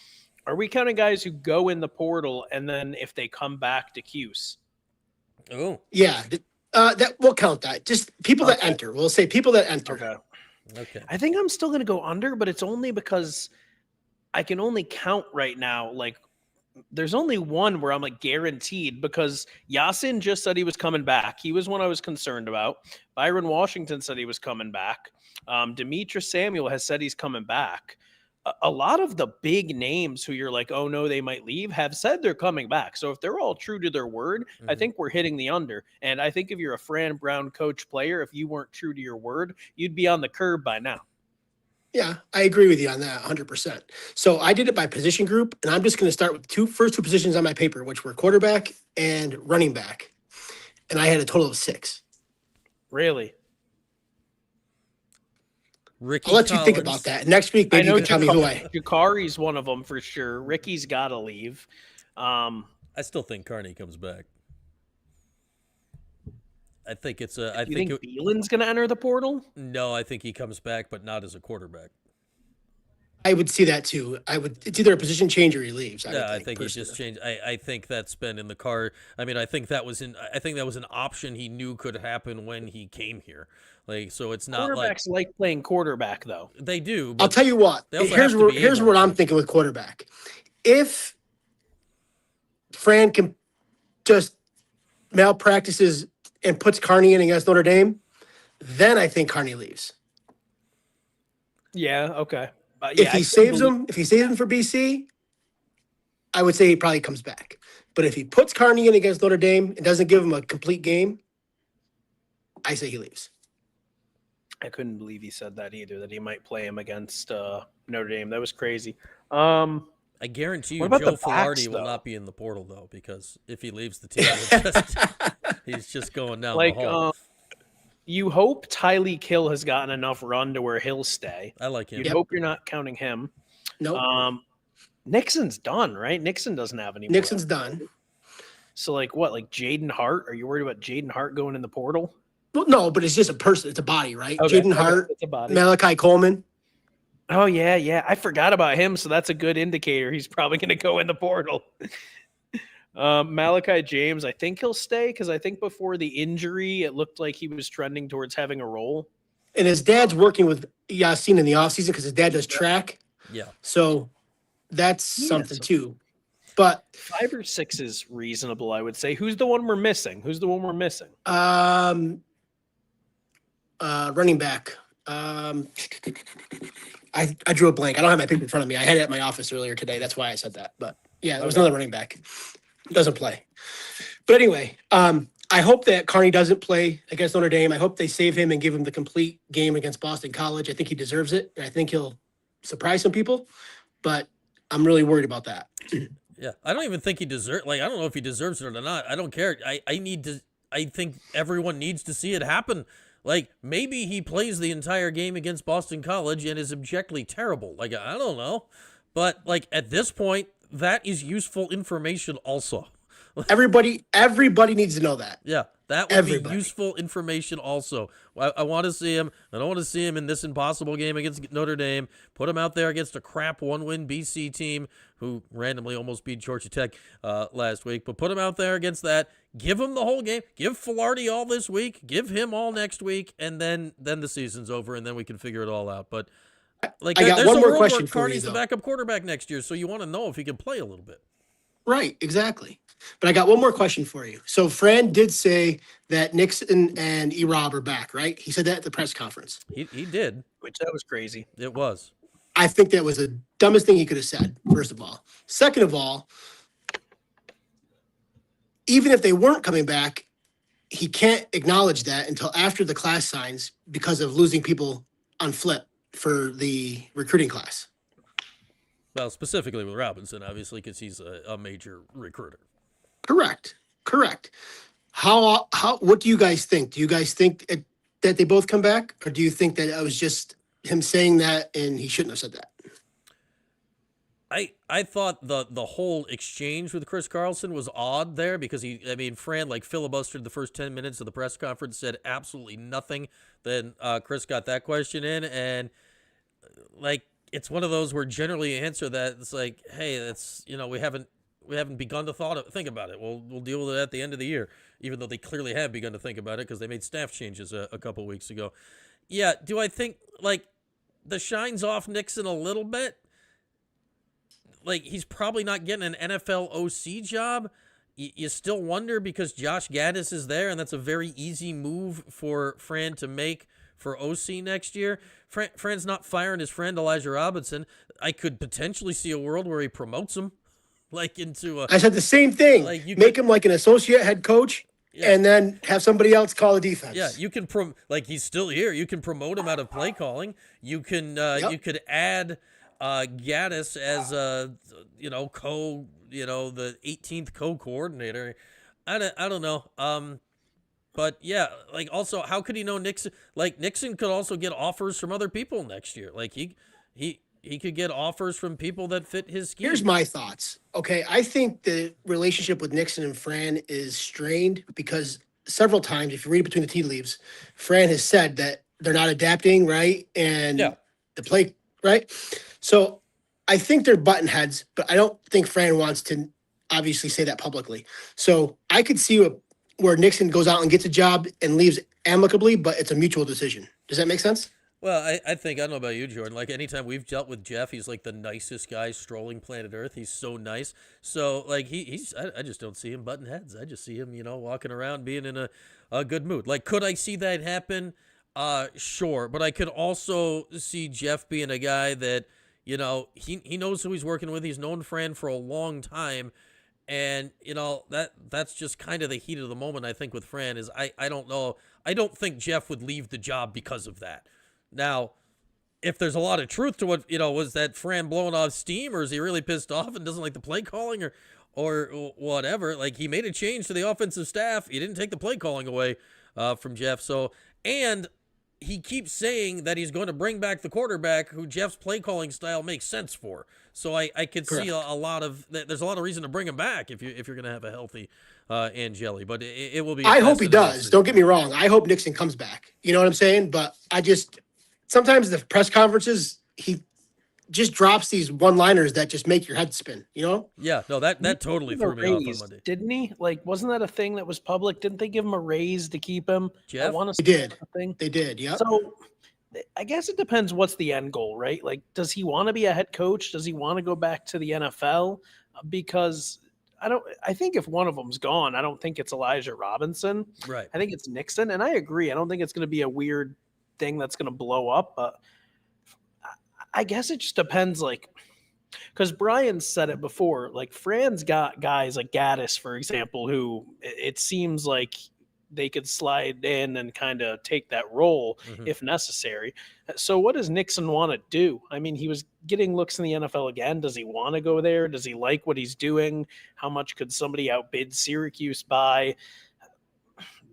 Are we counting guys who go in the portal and then if they come back to Cuse? Oh. Yeah. That we'll count that. Just people that enter. We'll say people that enter. Okay. I think I'm still going to go under, but it's only because I can only count right now. Like, there's only one where I'm like guaranteed, because Yasin just said he was coming back. He was one I was concerned about. Byron Washington said he was coming back. Demetrius Samuel has said he's coming back. A lot of the big names who you're like, oh no, they might leave, have said they're coming back. So if they're all true to their word, I think we're hitting the under. And I think if you're a Fran Brown coach player, if you weren't true to your word, you'd be on the curb by now. Yeah, I agree with you on that 100%. So I did it by position group, and I'm just going to start with the first two positions on my paper, which were quarterback and running back. And I had a total of 6. Really? Ricky I'll let Collins. you think about that. Next week, maybe you can tell me who I... Jakari's one of them for sure. Ricky's got to leave. I still think Carney comes back. I think it's a. You think Beelan's going to enter the portal? No, I think he comes back, but not as a quarterback. I would see that too. It's either a position change or he leaves. I think he just changed. I think that's been in the car. I mean, I think that was an option he knew could happen when he came here. Like, so it's not quarterbacks like playing quarterback though. They do. I'll tell you what. Here's what I'm thinking with quarterback. If Fran can just malpractices and puts Carney in against Notre Dame, then I think Carney leaves. Yeah. Okay. If he saves him for BC, I would say he probably comes back. But if he puts Carney in against Notre Dame and doesn't give him a complete game, I say he leaves. I couldn't believe he said that either, that he might play him against Notre Dame. That was crazy. I guarantee you Joe Filardi will not be in the portal, though, because if he leaves the team, he's just going down the hall. You hope Tylee Kill has gotten enough run to where he'll stay. I like him. You hope you're not counting him. Nope. Nixon's done, right? Nixon doesn't have any more. Nixon's done. So, like what? Like Jaden Hart? Are you worried about Jaden Hart going in the portal? Well, no, but it's just a person. It's a body, right? Okay, Jaden Hart, it's a body. Malachi Coleman. Oh, yeah. I forgot about him, so that's a good indicator. He's probably going to go in the portal. Malachi James, I think he'll stay because I think before the injury, it looked like he was trending towards having a role. And his dad's working with Yasin in the offseason because his dad does track. Yeah. So that's something too. But 5 or 6 is reasonable, I would say. Who's the one we're missing? Running back. I drew a blank. I don't have my paper in front of me. I had it at my office earlier today. That's why I said that. But yeah, there was another running back. Doesn't play. But anyway, I hope that Carney doesn't play against Notre Dame. I hope they save him and give him the complete game against Boston College. I think he deserves it. And I think he'll surprise some people. But I'm really worried about that. Yeah, I don't even think he deserves. Like, I don't know if he deserves it or not. I don't care. I think everyone needs to see it happen. Like, maybe he plays the entire game against Boston College and is objectively terrible. Like, I don't know. But, like, at this point, that is useful information also. Everybody needs to know that. Yeah, that would be useful information also. I want to see him. I don't want to see him in this impossible game against Notre Dame. Put him out there against a crap 1-win BC team who randomly almost beat Georgia Tech last week. But put him out there against that. Give him the whole game. Give Filardi all this week. Give him all next week. And then the season's over, and then we can figure it all out. But like, I got there's one a more world question where for you, Carney's the though. backup quarterback next year, so you want to know if he can play a little bit. Right, exactly. But I got one more question for you. So Fran did say that Nixon and E-Rob are back, right? He said that at the press conference. He did. Which that was crazy. It was. I think that was the dumbest thing he could have said, first of all. Second of all, even if they weren't coming back, he can't acknowledge that until after the class signs because of losing people on flip for the recruiting class. Well, specifically with Robinson, obviously, because he's a major recruiter. Correct. What do you guys think? Do you guys think that they both come back? Or do you think that it was just him saying that and he shouldn't have said that? I thought the whole exchange with Chris Carlson was odd there because Fran like filibustered the first 10 minutes of the press conference, said absolutely nothing. Then Chris got that question in, and like, it's one of those where generally you answer that it's like, hey, that's, we haven't we haven't begun to think about it. We'll deal with it at the end of the year, even though they clearly have begun to think about it because they made staff changes a couple weeks ago. Yeah, do I think like the shine's off Nixon a little bit? Like he's probably not getting an NFL OC job. You still wonder because Josh Gaddis is there, and that's a very easy move for Fran to make for OC next year. Fran's not firing his friend Elijah Robinson. I could potentially see a world where he promotes him, like into a. I said the same thing. Like make him like an associate head coach, and then have somebody else call the defense. Yeah, you can like he's still here. You can promote him out of play calling. You can you could add Gaddis as the 18th co-coordinator. I don't know. But yeah, like also, how could he know Nixon? Like Nixon could also get offers from other people next year. Like he could get offers from people that fit his scheme. Here's my thoughts. Okay, I think the relationship with Nixon and Fran is strained because several times, if you read between the tea leaves, Fran has said that they're not adapting, right? And the play, right? So I think they're button heads, but I don't think Fran wants to obviously say that publicly. So I could see where Nixon goes out and gets a job and leaves amicably, but it's a mutual decision. Does that make sense? Well, I think, I don't know about you, Jordan, like anytime we've dealt with Jeff, he's like the nicest guy strolling planet Earth. He's so nice. So like I just don't see him button heads. I just see him, walking around being in a good mood. Like, could I see that happen? Sure. But I could also see Jeff being a guy that, he knows who he's working with. He's known Fran for a long time. And, that's just kind of the heat of the moment, I think, with Fran is I don't know. I don't think Jeff would leave the job because of that. Now, if there's a lot of truth to what, was that Fran blowing off steam or is he really pissed off and doesn't like the play calling or whatever? Like, he made a change to the offensive staff. He didn't take the play calling away from Jeff. So, and he keeps saying that he's going to bring back the quarterback who Jeff's play calling style makes sense for. So I could see a lot of there's a lot of reason to bring him back if you're going to have a healthy Angeli, but it will be. I hope he does. Don't get me wrong. I hope Nixon comes back. You know what I'm saying? But sometimes the press conferences he just drops these one-liners that just make your head spin. Yeah, no, that totally threw me off on Monday. Didn't he? Like, wasn't that a thing that was public? Didn't they give him a raise to keep him? Jeff? They did. They did. Yeah. So I guess it depends what's the end goal, right? Like, does he want to be a head coach? Does he want to go back to the NFL? Because I think if one of them's gone, I don't think it's Elijah Robinson. Right. I think it's Nixon. And I agree. I don't think it's going to be a weird thing that's going to blow up. But I guess it just depends, like, because Brian said it before, like Fran's got guys like Gaddis, for example, who it seems like they could slide in and kind of take that role if necessary. So what does Nixon want to do? I mean, he was getting looks in the NFL again. Does he want to go there? Does he like what he's doing? How much could somebody outbid Syracuse by?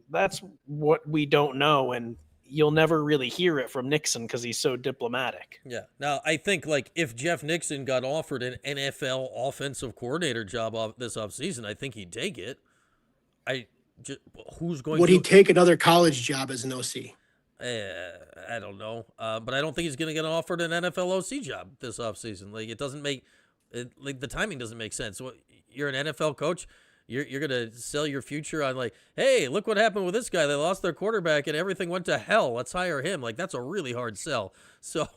That's what we don't know. And you'll never really hear it from Nixon because he's so diplomatic. Yeah. Now, I think, like, if Jeff Nixon got offered an NFL offensive coordinator job this offseason, I think he'd take it. Who's going Would he take another college job as an OC? I don't know. But I don't think he's going to get offered an NFL OC job this offseason. Like, it doesn't make like the timing doesn't make sense. So you're an NFL coach. You're going to sell your future on like, hey, look what happened with this guy. They lost their quarterback and everything went to hell. Let's hire him. Like, that's a really hard sell. So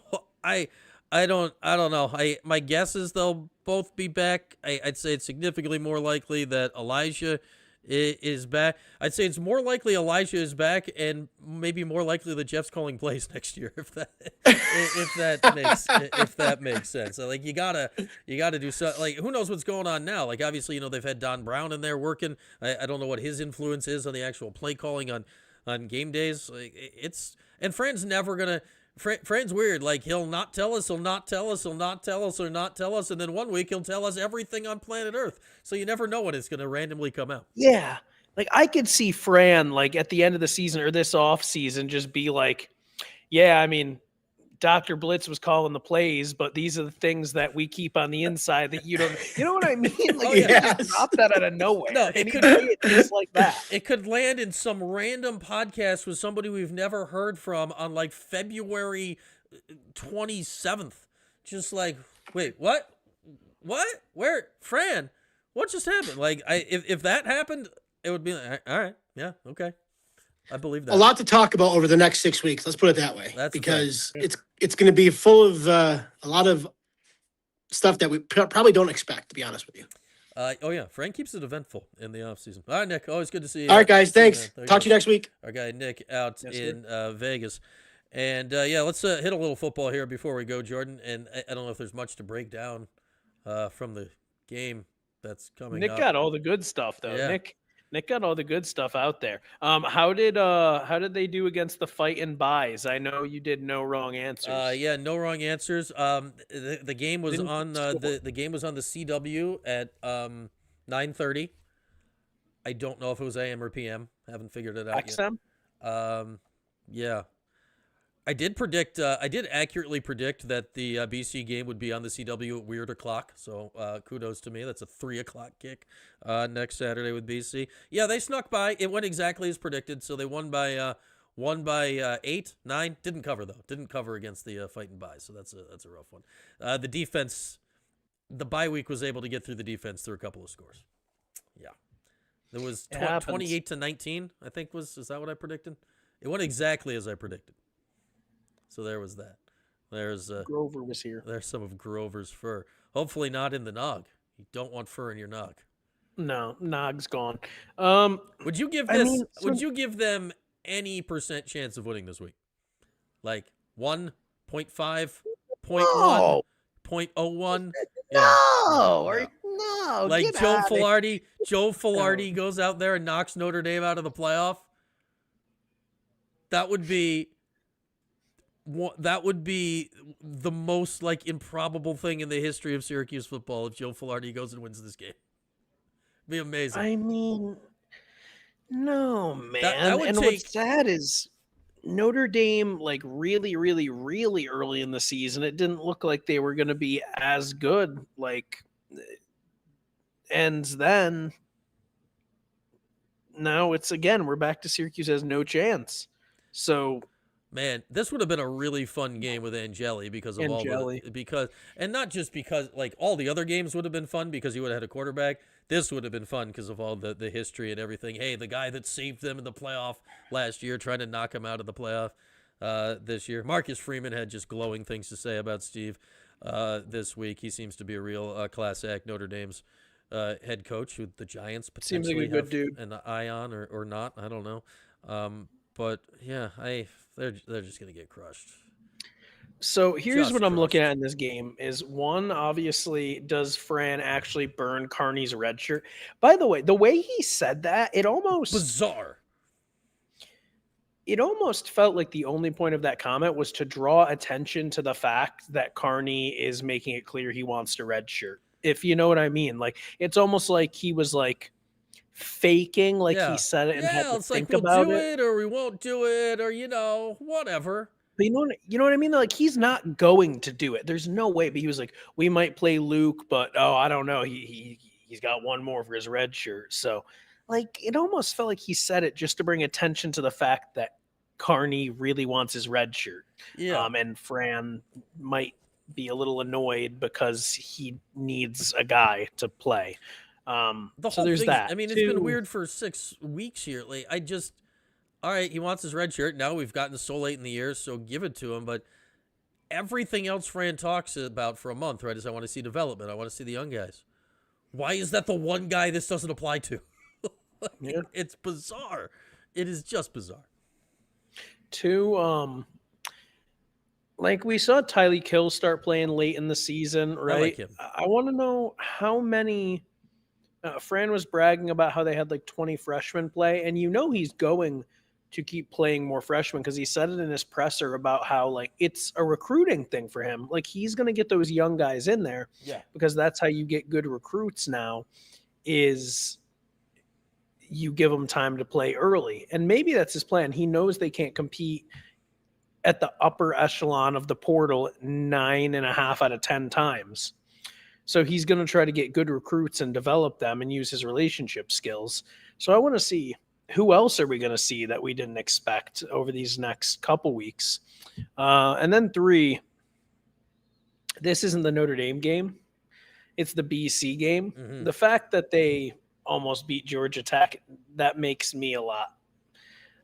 I don't know. My guess is they'll both be back. I'd say it's significantly more likely that Elijah is back. I'd say it's more likely Elijah is back, and maybe more likely that Jeff's calling plays next year. If that makes sense. So, like, you gotta do something. Like, who knows what's going on now? Like, obviously, they've had Don Brown in there working. I don't know what his influence is on the actual play calling on game days. Like, and Fran's never gonna. Fran's weird. Like, he'll not tell us, and then one week he'll tell us everything on planet Earth. So you never know when it's going to randomly come out. Yeah. Like, I could see Fran, like, at the end of the season or this off season just be like, yeah, I mean, Dr. Blitz was calling the plays, but these are the things that we keep on the inside that you don't, you know what I mean? Like, drop that out of nowhere. No, it could be just like that. It could land in some random podcast with somebody we've never heard from on like February 27th. Just like, wait, what? Where? Fran, What just happened? Like, if that happened, it would be like, all right, yeah, okay, I believe that. A lot to talk about over the next 6 weeks. Let's put it that way. That's a because it's going to be full of a lot of stuff that we probably don't expect, to be honest with you. Oh yeah, Frank keeps it eventful in the off season. All right, Nick, always good to see you. All right, guys, See you, thanks. man. There you Talk go. to you next week. Our guy Nick out in Vegas. And yeah, let's hit a little football here before we go, Jordan. And I don't know if there's much to break down from the game that's coming Nick up. got all the good stuff though. Yeah. Nick got all the good stuff out there. How did they do against the fight and buys? I know you did no wrong answers. Yeah, no wrong answers. The game was on the game was on the CW at 9:30. I don't know if it was AM or PM. Haven't figured it out XM? yet. Yeah. I did accurately predict that the BC game would be on the CW at weird o'clock. So kudos to me. That's a 3:00 kick next Saturday with BC. Yeah, they snuck by. It went exactly as predicted. So they won by 8, 9. Didn't cover though. Didn't cover against the fight and buy. So that's a rough one. The defense, the bye week was able to get through the defense through a couple of scores. Yeah, there was 28-19. I think is that what I predicted? It went exactly as I predicted. So there was that. There's Grover was here. There's some of Grover's fur. Hopefully not in the nog. You don't want fur in your nog. No, Nog's gone. Would you give would you give them any % chance of winning this week? Like 1.5, 0.1, 0.01? Yeah. No. Like get Joe out of Filardi. Joe Filardi goes out there and knocks Notre Dame out of the playoff. That would be the most like improbable thing in the history of Syracuse football if Joe Filardi goes and wins this game. It'd be amazing. I mean, no, man. That would what's sad is Notre Dame, like really, really, really early in the season, it didn't look like they were going to be as good. And then now we're back to Syracuse has no chance. So, man, this would have been a really fun game with Angeli because of and not just because like all the other games would have been fun because you would have had a quarterback. This would have been fun because of all the history and everything. Hey, the guy that saved them in the playoff last year, trying to knock him out of the playoff this year. Marcus Freeman had just glowing things to say about Steve this week. He seems to be a real class act. Notre Dame's head coach who the Giants potentially seems like a good dude. An eye on or not. I don't know. But yeah, they're just gonna get crushed. So here's what I'm looking at in this game is one, obviously, does Fran actually burn Carney's red shirt? By the way he said that, it almost bizarre. It almost felt like the only point of that comment was to draw attention to the fact that Carney is making it clear he wants to red shirt. If you know what I mean. Like it's almost like he was like faking he said it and had to think about we'll do it or we won't do it or whatever. But you know what I mean? Like he's not going to do it. There's no way. But he was like, we might play Luke, but I don't know. He's got one more for his red shirt. So like it almost felt like he said it just to bring attention to the fact that Carney really wants his red shirt. Yeah. And Fran might be a little annoyed because he needs a guy to play. So there's that. I mean, it's been weird for 6 weeks here. Like, all right, he wants his red shirt. Now we've gotten so late in the year, so give it to him. But everything else Fran talks about for a month, right, is I want to see development. I want to see the young guys. Why is that the one guy this doesn't apply to? Yeah. It's bizarre. It is just bizarre. Like we saw Tylee Kill start playing late in the season, right? I like him. I want to know how many. Fran was bragging about how they had like 20 freshmen play, and he's going to keep playing more freshmen because he said it in his presser about how like it's a recruiting thing for him. Like he's going to get those young guys in there, because that's how you get good recruits now. Is you give them time to play early, and maybe that's his plan. He knows they can't compete at the upper echelon of the portal 9.5 out of 10 times. So he's going to try to get good recruits and develop them and use his relationship skills. So I want to see who else are we going to see that we didn't expect over these next couple weeks. And then 3, this isn't the Notre Dame game. it's the BC game. Mhm. The fact that they almost beat Georgia Tech, that makes me a lot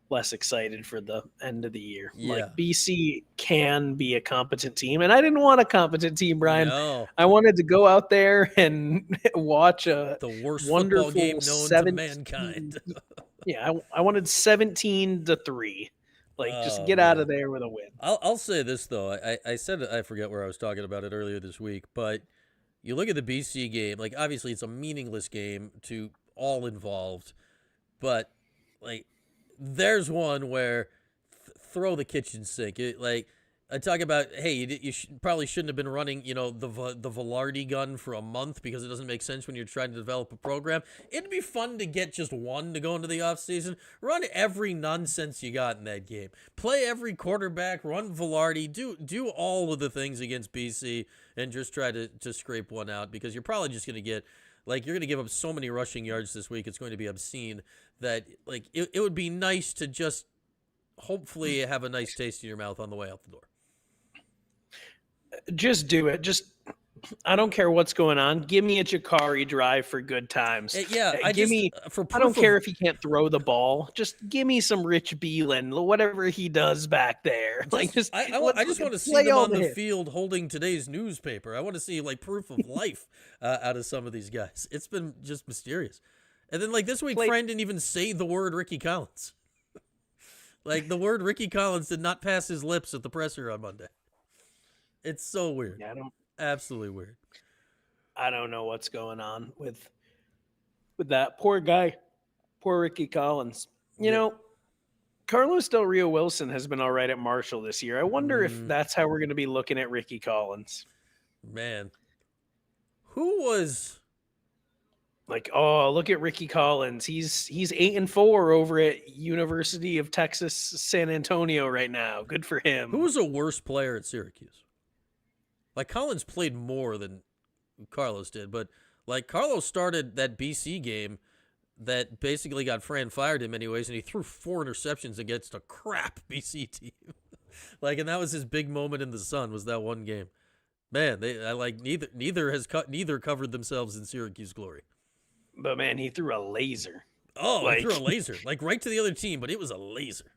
less excited for the end of the year. Yeah. Like BC can be a competent team, and I didn't want a competent team, Brian. No, I wanted to go out there and watch a the worst wonderful football game known to 17 mankind. Yeah, I wanted 17-3. Like, just Oh, get out man. of there with a win. I'll say this though. I said I forget where I was talking about it earlier this week, but you look at the BC game. Like obviously it's a meaningless game to all involved, but like there's one where throw the kitchen sink. Like I talk about, hey, you probably shouldn't have been running, the Velarde gun for a month because it doesn't make sense when you're trying to develop a program. It'd be fun to get just one to go into the offseason. Run every nonsense you got in that game. Play every quarterback. Run Velarde. Do all of the things against BC and just try to scrape one out because you're probably just going to get, like, you're going to give up so many rushing yards this week. It's going to be obscene that, like, it would be nice to just hopefully have a nice taste in your mouth on the way out the door. Just do it. I don't care what's going on. Give me a Jakari drive for good times. I don't care if he can't throw the ball. Just give me some Rich Beelan, whatever he does back there. I just want to see them on the field holding today's newspaper. I want to see like proof of life out of some of these guys. It's been just mysterious. And then like this week, Fran didn't even say the word Ricky Collins. Like the word Ricky Collins did not pass his lips at the presser on Monday. It's so weird. Yeah, absolutely weird. I don't know what's going on with that poor guy, poor Ricky Collins. You know, Carlos Del Rio Wilson has been all right at Marshall this year. I wonder if that's how we're going to be looking at Ricky Collins. Man, who was like, oh, look at Ricky Collins. He's 8-4 over at University of Texas San Antonio right now. Good for him. Who was a worse player at Syracuse? Like Collins played more than Carlos did, but like Carlos started that BC game that basically got Fran fired him anyways, and he threw 4 interceptions against a crap BC team. Like, and that was his big moment in the sun, was that one game. Man, neither covered themselves in Syracuse glory. But man, he threw a laser. Oh, he threw a laser, like right to the other team, but it was a laser.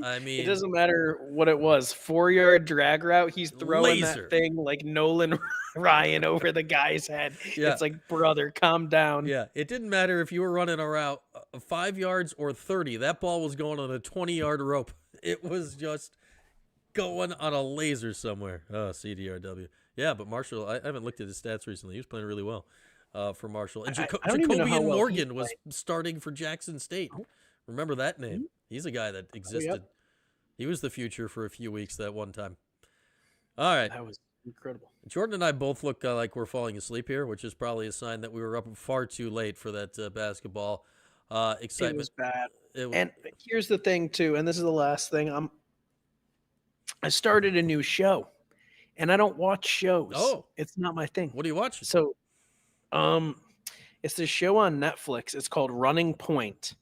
I mean, it doesn't matter what it was. 4-yard drag route. He's throwing that thing like Nolan Ryan over the guy's head. Yeah. It's like, brother, calm down. Yeah. It didn't matter if you were running a route 5 yards or 30. That ball was going on a 20-yard rope. It was just going on a laser somewhere. Oh, CDRW. Yeah, but Marshall, I haven't looked at his stats recently. He was playing really well for Marshall. And Jacobian Morgan was starting for Jackson State. Remember that name? He's a guy that existed. Oh, yep. He was the future for a few weeks that one time. All right. That was incredible. Jordan and I both look like we're falling asleep here, which is probably a sign that we were up far too late for that basketball excitement. It was bad. And here's the thing, too, and this is the last thing. I started a new show, and I don't watch shows. Oh. It's not my thing. What are you watching? So it's this show on Netflix. It's called Running Point.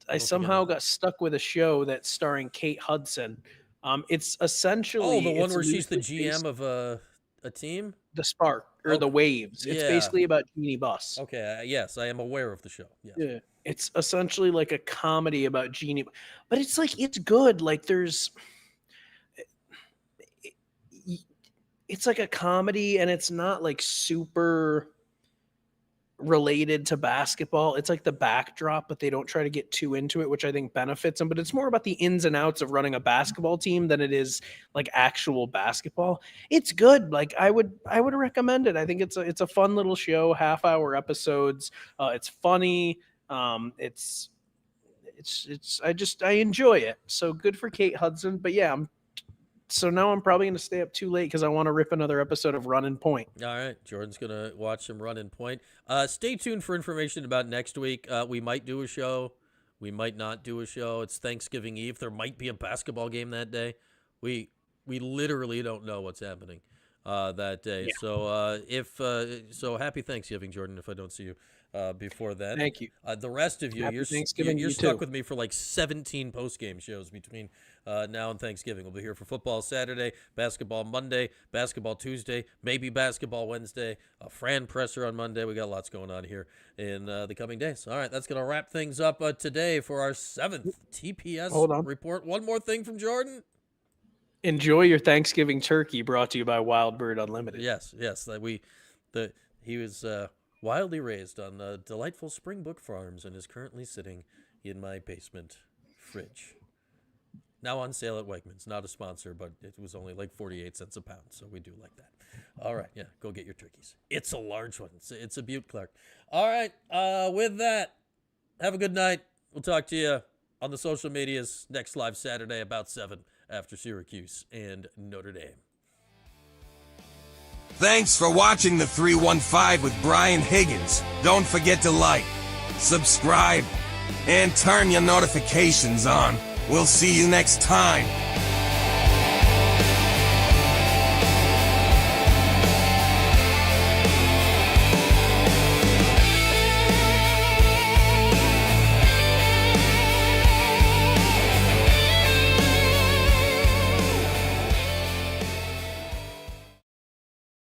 I somehow got stuck with a show that's starring Kate Hudson. It's essentially the one where she's the GM of a team, the Spark or the Waves. It's basically about Jeannie Buss. Okay, yes, I am aware of the show. Yes. Yeah, it's essentially like a comedy about Jeannie, but it's like it's good. Like it's like a comedy, and it's not like super related to basketball. It's like the backdrop, but they don't try to get too into it, which I think benefits them. But it's more about the ins and outs of running a basketball team than it is like actual basketball. It's good. Like I would recommend it. I think it's a fun little show, half-hour episodes. It's funny. I enjoy it. So good for Kate Hudson. But yeah, so now I'm probably going to stay up too late because I want to rip another episode of Running Point. All right. Jordan's going to watch some Running Point. Stay tuned for information about next week. We might do a show. We might not do a show. It's Thanksgiving Eve. There might be a basketball game that day. We literally don't know what's happening that day. Yeah. So happy Thanksgiving, Jordan, if I don't see you before then. Thank you. The rest of you, Happy you're Thanksgiving to you stuck too. with me for like 17 post-game shows between now and Thanksgiving. We'll be here for football Saturday, basketball Monday, basketball Tuesday, maybe basketball Wednesday, a Fran presser on Monday. We got lots going on here in the coming days. All right, that's going to wrap things up today for our 7th TPS Hold on. report. One more thing from Jordan. Enjoy your Thanksgiving turkey, brought to you by Wild Bird Unlimited. Yes. He was wildly raised on delightful Springbrook Farms and is currently sitting in my basement fridge. Now on sale at Wegmans. Not a sponsor, but it was only like 48 cents a pound, so we do like that. All right, yeah, go get your turkeys. It's a large one. It's a Butte, Clark. All right, with that, have a good night. We'll talk to you on the social medias next live Saturday about 7 after Syracuse and Notre Dame. Thanks for watching the 315 with Brian Higgins. Don't forget to like, subscribe, and turn your notifications on. We'll see you next time.